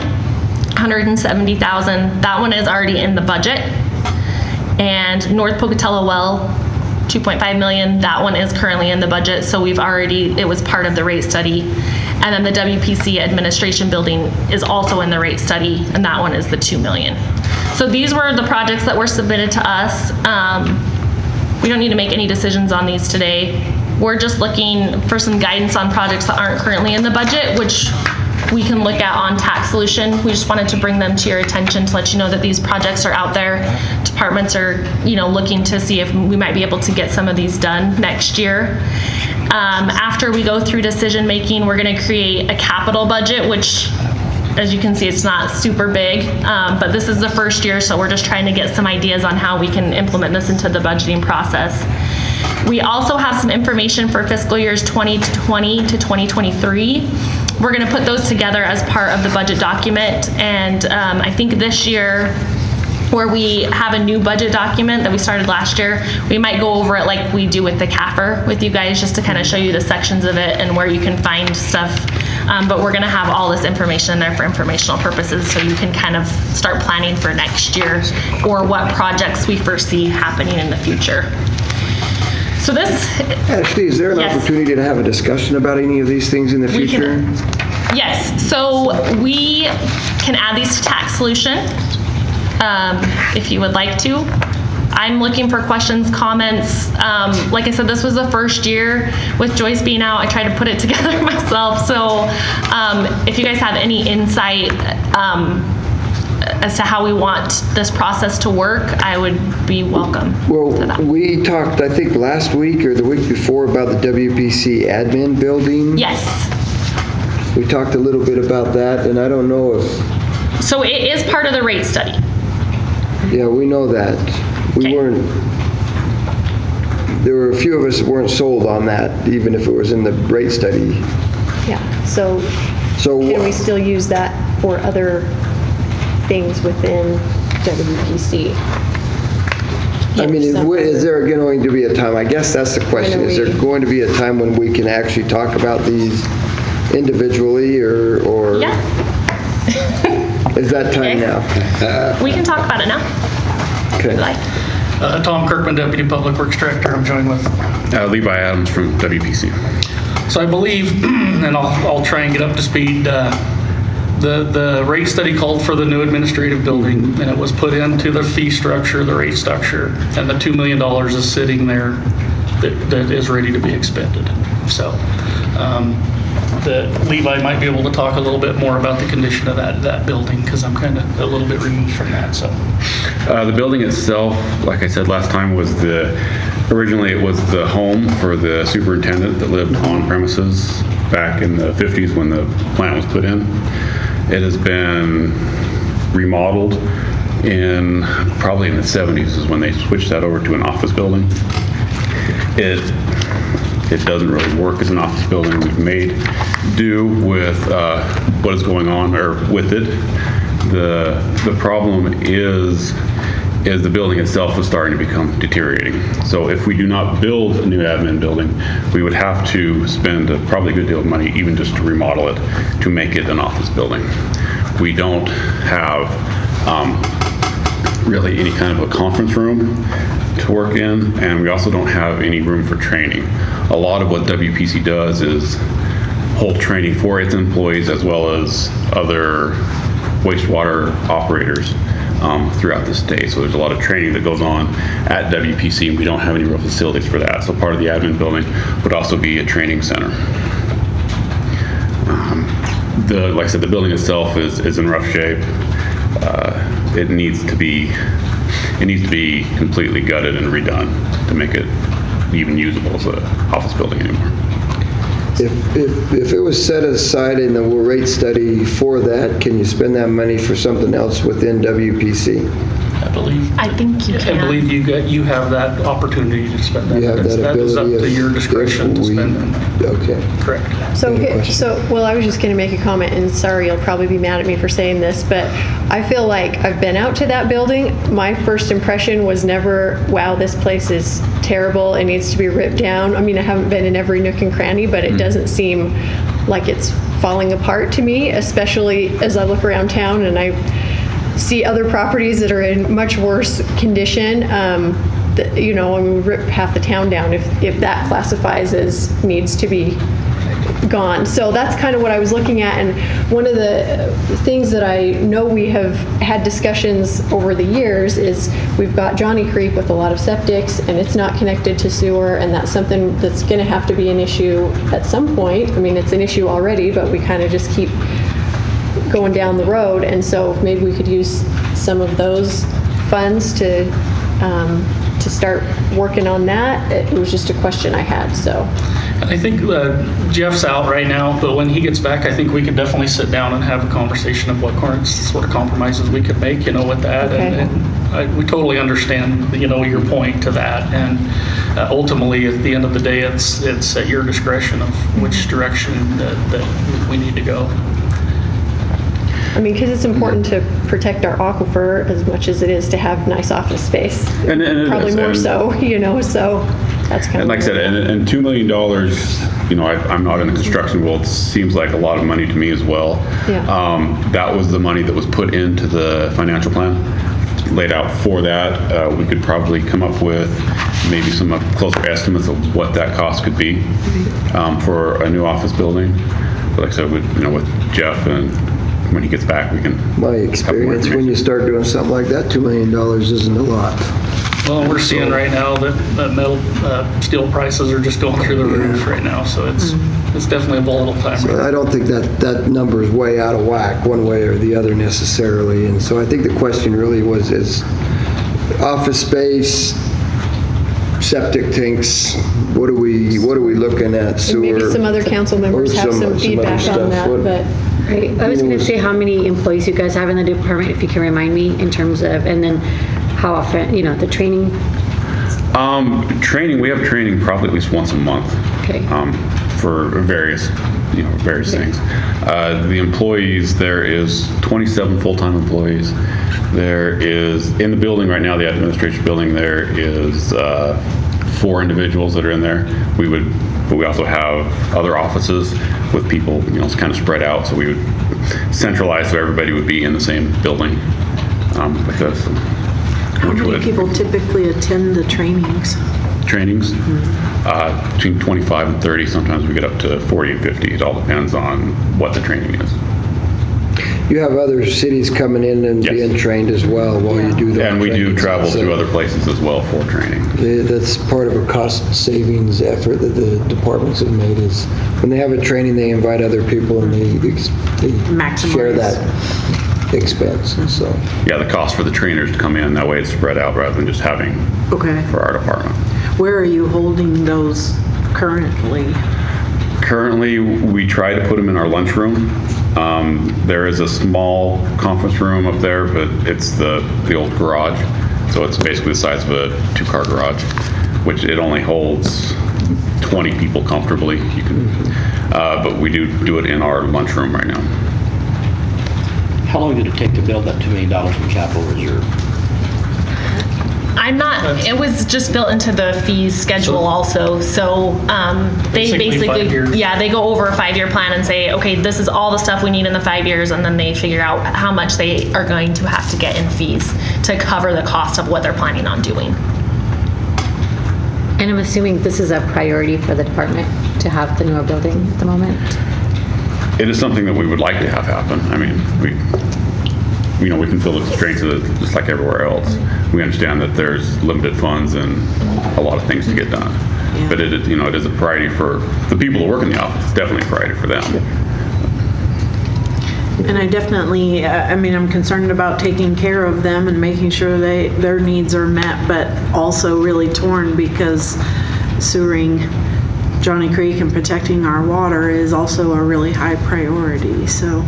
$170,000. That one is already in the budget. And North Pocatello Well, $2.5 million. That one is currently in the budget. So it was part of the rate study. And then the WPC administration building is also in the rate study, and that one is the $2 million. So these were the projects that were submitted to us. We don't need to make any decisions on these today. We're just looking for some guidance on projects that aren't currently in the budget, which we can look at on tax solution. We just wanted to bring them to your attention to let you know that these projects are out there. Departments are, looking to see if we might be able to get some of these done next year. After we go through decision making, we're going to create a capital budget, which, as you can see, it's not super big, but this is the first year, so we're just trying to get some ideas on how we can implement this into the budgeting process. We also have some information for fiscal years 2020 to 2023. We're going to put those together as part of the budget document, and I think this year, where we have a new budget document that we started last year, we might go over it like we do with the CAFR with you guys, just to kind of show you the sections of it and where you can find stuff. But we're gonna have all this information there for informational purposes, so you can kind of start planning for next year or what projects we foresee happening in the future. So this. Ashley, is there an opportunity to have a discussion about any of these things in the future? Yes, so we can add these to tax solution. If you would like to. I'm looking for questions, comments. Like I said, this was the first year with Joyce being out. I tried to put it together myself. So if you guys have any insight as to how we want this process to work, I would be welcome to that. We talked, I think, last week or the week before about the WPC admin building. Yes. We talked a little bit about that, and I don't know if... So it is part of the rate study. Yeah, we know that. We weren't, there were a few of us that weren't sold on that, even if it was in the rate study. Yeah, so can we still use that for other things within WPC? I mean, is there going to be a time, I guess that's the question, is there going to be a time when we can actually talk about these individually or? Yeah. Is that time now? We can talk about it now. Okay. Like. Tom Kirkman, Deputy Public Works Director. I'm joined with Levi Adams from WPC. So I believe, and I'll try and get up to speed, the rate study called for the new administrative building, and it was put into the fee structure, the rate structure, and the $2 million is sitting there that is ready to be expended. So Levi might be able to talk a little bit more about the condition of that building, because I'm kind of a little bit removed from that. So the building itself, like I said last time, was originally it was the home for the superintendent that lived on premises back in the 50s when the plant was put in. It has been remodeled probably in the 70s is when they switched that over to an office building. It doesn't really work as an office building. We've made do with what is going on or with it. The problem is is the building itself is starting to become deteriorating. So if we do not build a new admin building, we would have to spend probably a good deal of money even just to remodel it to make it an office building. We don't have really any kind of a conference room to work in, and we also don't have any room for training. A lot of what WPC does is hold training for its employees as well as other wastewater operators throughout the state. So there's a lot of training that goes on at WPC, and we don't have any real facilities for that. So part of the admin building would also be a training center. Like I said, the building itself is in rough shape. It needs to be completely gutted and redone to make it even usable as an office building anymore. If it was set aside in the rate study for that, can you spend that money for something else within WPC? I think you can. I believe you have that opportunity to spend that. You have that That is up ability to your discretion to spend it. Okay. Correct. Well, I was just going to make a comment, and sorry, you'll probably be mad at me for saying this, but I feel like I've been out to that building. My first impression was never, wow, this place is terrible, it needs to be ripped down. I mean, I haven't been in every nook and cranny, but it doesn't seem like it's falling apart to me, especially as I look around town and I see other properties that are in much worse condition. We rip half the town down if that classifies as needs to be gone. So that's kind of what I was looking at, and one of the things that I know we have had discussions over the years is we've got Johnnie Creek with a lot of septics, and it's not connected to sewer, and that's something that's going to have to be an issue at some point. I mean, it's an issue already, but we kind of just keep going down the road, and so maybe we could use some of those funds to start working on that. It was just a question I had, so. I think Jeff's out right now, but when he gets back, I think we could definitely sit down and have a conversation of what sort of compromises we could make, with that. Okay. And we totally understand, your point to that. And ultimately, at the end of the day, it's at your discretion of which direction that we need to go. I mean, because it's important to protect our aquifer as much as it is to have nice office space. And probably more so, so that's kind of. And like I said, and $2 million, I'm not in the construction world, seems like a lot of money to me as well. Yeah. That was the money that was put into the financial plan, laid out for that. We could probably come up with maybe some closer estimates of what that cost could be for a new office building. But like I said, with Jeff, and when he gets back, we can. My experience, when you start doing something like that, $2 million isn't a lot. Well, we're seeing right now that metal, steel prices are just going through the roof right now, so it's definitely a volatile time. So I don't think that number is way out of whack one way or the other necessarily, and so I think the question really is office space, septic tanks, what are we looking at? Sewer, and maybe some other council members have some feedback on that, but. Right. I was going to say how many employees you guys have in the department, if you can remind me, in terms of, and then how often, the training? Training, we have training probably at least once a month. Okay. For various things. The employees, there is 27 full-time employees. There is, in the building right now, the administration building, there is 4 individuals that are in there. But we also have other offices with people, it's kind of spread out, so we would centralize so everybody would be in the same building with us. How many people typically attend the trainings? Trainings? Between 25 and 30. Sometimes we get up to 40 and 50. It all depends on what the training is. You have other cities coming in and being trained as well while you do that. And we do travel to other places as well for training. That's part of a cost savings effort that the departments have made, is when they have a training, they invite other people and they share that expense. So yeah, the cost for the trainers to come in, that way it's spread out rather than just having for our department. Where are you holding those currently? Currently, we try to put them in our lunchroom. There is a small conference room up there, but it's the old garage. So it's basically the size of a 2-car garage, which it only holds 20 people comfortably. But we do it in our lunchroom right now. How long did it take to build that $2 million in capital reserve? I'm not, it was just built into the fees schedule also, so they Basically 5 years. basically, yeah, they go over a 5-year plan and say, okay, this is all the stuff we need in the 5 years, and then they figure out how much they are going to have to get in fees to cover the cost of what they're planning on doing. And I'm assuming this is a priority for the department to have the newer building at the moment? It is something that we would like to have happen. I mean, we can feel the constraints of it just like everywhere else. We understand that there's limited funds and a lot of things to get done. Yeah. But it is a priority for the people that work in the office. It's definitely a priority for them. And I definitely, I'm concerned about taking care of them and making sure their needs are met, but also really torn because sewering Johnnie Creek and protecting our water is also a really high priority. So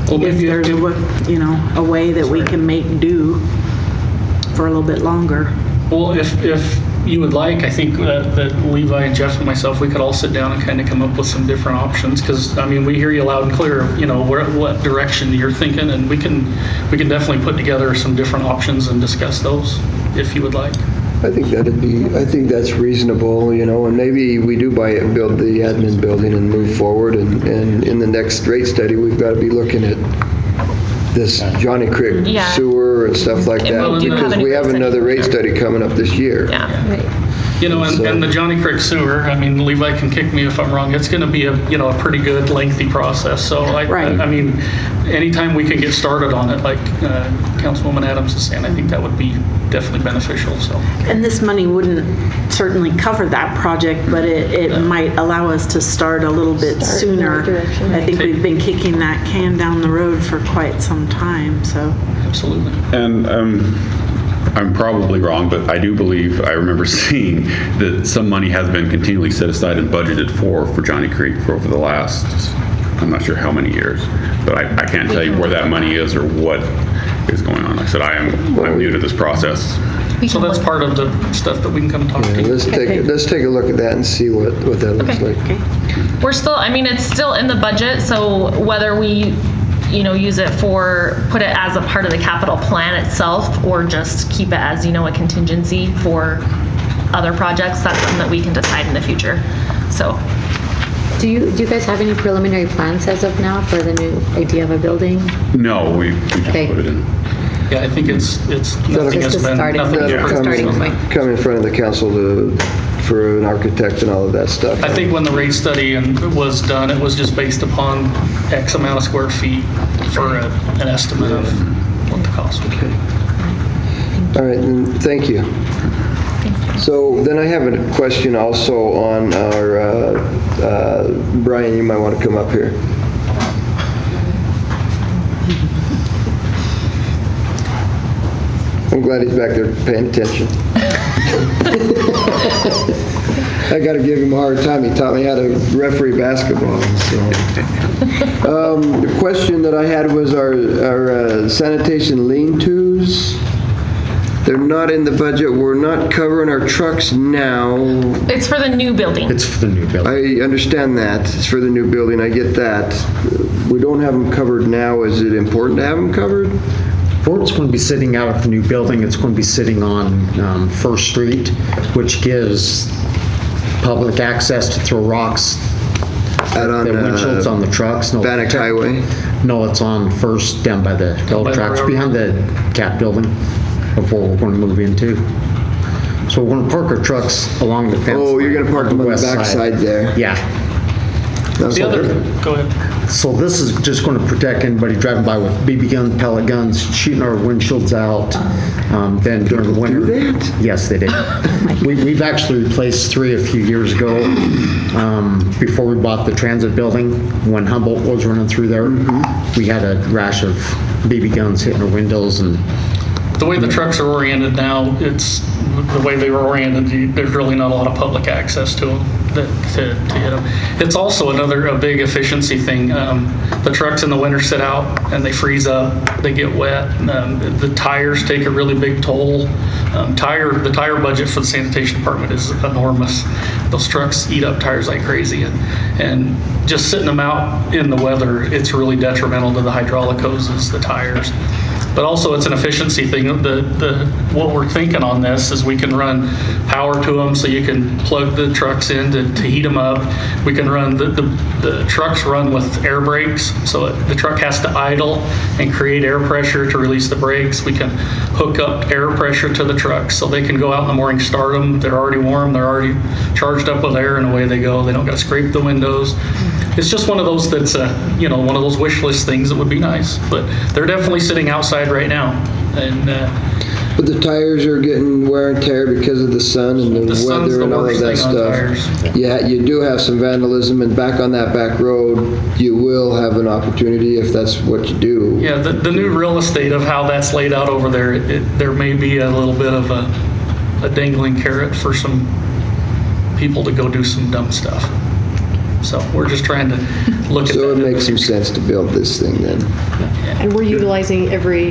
if there's a way that we can make do for a little bit longer. Well, if you would like, I think that Levi and Jeff and myself, we could all sit down and kind of come up with some different options, because we hear you loud and clear, what direction you're thinking, and we can definitely put together some different options and discuss those if you would like. I think that's reasonable, and maybe we do build the admin building and move forward, and in the next rate study, we've got to be looking at this Johnnie Creek sewer and stuff like that, because we have another rate study coming up this year. Yeah. And the Johnnie Creek sewer, Levi can kick me if I'm wrong, it's going to be a pretty good lengthy process. So anytime we can get started on it, like Councilwoman Adams is saying, I think that would be definitely beneficial. So. And this money wouldn't certainly cover that project, but it might allow us to start a little bit sooner. I think we've been kicking that can down the road for quite some time. So. Absolutely. And I'm probably wrong, but I do believe I remember seeing that some money has been continually set aside and budgeted for Johnnie Creek for over the last, I'm not sure how many years, but I can't tell you where that money is or what is going on. Like I said, I'm new to this process. So that's part of the stuff that we can come talk to you. Let's take a look at that and see what that looks like. Okay. We're still, it's still in the budget, so whether we use it put it as a part of the capital plan itself, or just keep it as, a contingency for other projects, that's something that we can decide in the future. So. Do you guys have any preliminary plans as of now for the new idea of a building? No, we just put it in. Yeah, I think it's nothing has been, come in front of the council for an architect and all of that stuff. I think when the rate study was done, it was just based upon X amount of square feet for an estimate of what the cost would be. All right, and thank you. So then I have a question also on our, Brian, you might want to come up here. I'm glad he's back there paying attention. I got to give him a hard time. He taught me how to referee basketball. So. The question that I had was our sanitation lean-tos. They're not in the budget. We're not covering our trucks now. It's for the new building. It's for the new building. I understand that. It's for the new building. I get that. We don't have them covered now. Is it important to have them covered? It's going to be sitting out at the new building. It's going to be sitting on First Street, which gives public access to throw rocks. Out on the windshields on the trucks. No, Bannock Highway? No, it's on First, down by the railroad tracks, behind the CAT building, before we're going to move into. So we're going to park our trucks along the fence. Oh, you're going to park them on the back side there? Yeah. Go ahead. So this is just going to protect anybody driving by with BB guns, pellet guns, shooting our windshields out. Then during the winter. Do that? Yes, they did. We've actually replaced 3 a few years ago. Before we bought the transit building, when Humboldt was running through there, we had a rash of BB guns hitting our windows. And the way the trucks are oriented now, it's the way they were oriented. There's really not a lot of public access to them. To hit them. It's also a big efficiency thing. The trucks in the winter sit out and they freeze up, they get wet. The tires take a really big toll. The tire budget for the sanitation department is enormous. Those trucks eat up tires like crazy, and just sitting them out in the weather, it's really detrimental to the hydraulic hoses, the tires. But also it's an efficiency thing. What we're thinking on this is we can run power to them, so you can plug the trucks in to heat them up. We can run, the trucks run with air brakes, so the truck has to idle and create air pressure to release the brakes. We can hook up air pressure to the trucks so they can go out in the morning, start them, they're already warm, they're already charged up with air, and away they go. They don't got to scrape the windows. It's just one of those that's, one of those wish list things that would be nice. But they're definitely sitting outside right now. And But the tires are getting wear and tear because of the sun and the sun's weather the and all of worst that thing on stuff. tires. Yeah, you do have some vandalism, and back on that back road, you will have an opportunity if that's what you do. yeah, the new real estate of how that's laid out over there, there may be a little bit of a dangling carrot for some people to go do some dumb stuff. So we're just trying to look at that. So it makes some sense to build this thing then. And we're utilizing every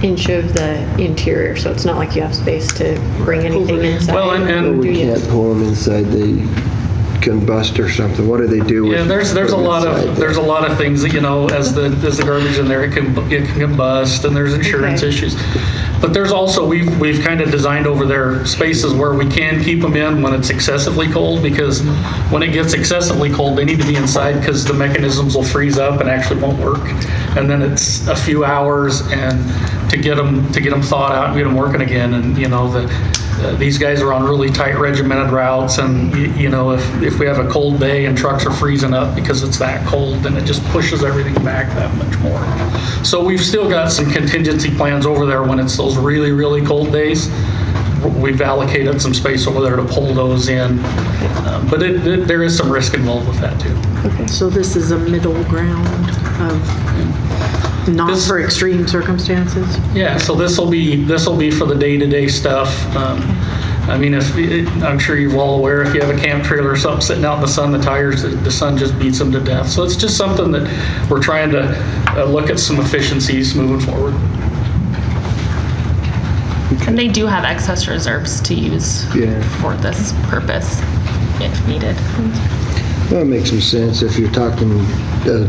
inch of the interior, so it's not like you have space to bring anything inside. Well, and We can't pull them inside, they combust or something. What do they do with yeah, there's a lot of things that, as the garbage in there, it can combust, and there's insurance Okay. issues. But there's also, we've kind of designed over there spaces where we can keep them in when it's excessively cold, because when it gets excessively cold, they need to be inside because the mechanisms will freeze up and actually won't work. And then it's a few hours and to get them thawed out and get them working again. And these guys are on really tight regimented routes, and if we have a cold day and trucks are freezing up because it's that cold, then it just pushes everything back that much more. So we've still got some contingency plans over there when it's those really, really cold days. We've allocated some space over there to pull those in, but there is some risk involved with that too. Okay, so this is a middle ground of not for extreme circumstances? Yeah, so this will be for the day-to-day stuff. I'm sure you're all aware, if you have a camp trailer or something sitting out in the sun, the sun just beats them to death. So it's just something that we're trying to look at some efficiencies moving forward. And they do have excess reserves to use for this purpose if needed. Well, it makes some sense if you're talking $1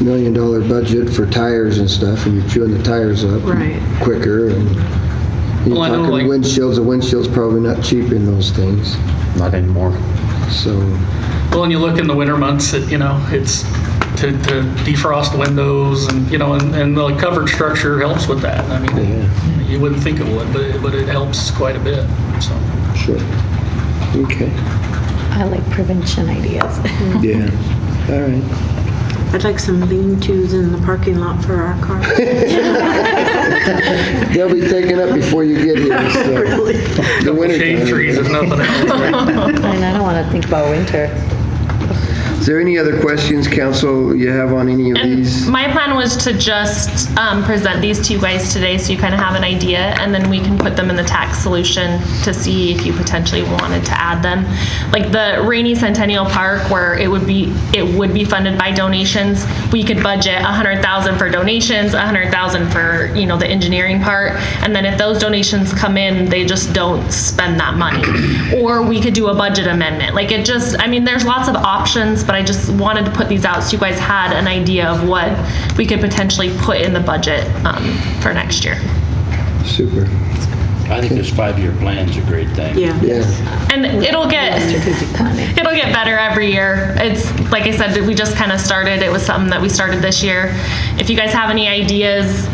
million budget for tires and stuff, and you're chewing the tires up quicker, and you're talking windshields. A windshield's probably not cheap in those things. Not anymore. So. Well, and you look in the winter months, it's to defrost windows, and and the covered structure helps with that. You wouldn't think it would, but it helps quite a bit. So. Sure. Okay. I like prevention ideas. Yeah. All right. I'd like some lean-tos in the parking lot for our car. They'll be taken up before you get here. So. Really? The winter shade trees, if nothing else. I don't want to think about winter. Is there any other questions, council, you have on any of these? My plan was to just present these to you guys today so you kind of have an idea, and then we can put them in the tax solution to see if you potentially wanted to add them. Like the Rainy Centennial Park, where it would be funded by donations, we could budget $100,000 for donations, $100,000 for the engineering part, and then if those donations come in, they just don't spend that money. Or we could do a budget amendment. Like there's lots of options, but I just wanted to put these out so you guys had an idea of what we could potentially put in the budget for next year. Super. I think this 5-year plan's a great thing. Yeah. And it'll get better every year. It's like I said, we just kind of started. It was something that we started this year. If you guys have any ideas,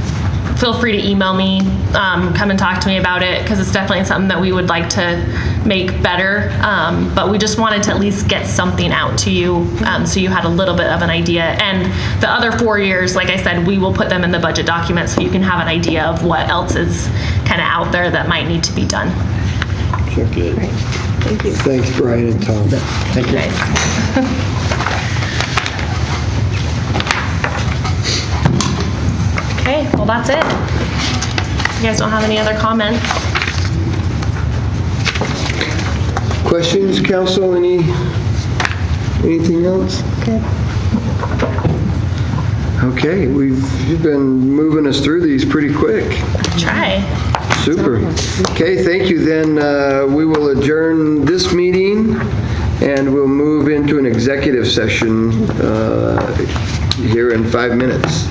feel free to email me, come and talk to me about it, because it's definitely something that we would like to make better. But we just wanted to at least get something out to you so you had a little bit of an idea. And the other 4 years, like I said, we will put them in the budget document so you can have an idea of what else is kind of out there that might need to be done. Sure. Good. Great. Thank you. Thanks, Brian and Tom. Thank you. Okay, well, that's it. You guys don't have any other comments? Questions, council? Anything else? Good. Okay, you've been moving us through these pretty quick. Try. Super. Okay, thank you. Then we will adjourn this meeting, and we'll move into an executive session here in 5 minutes.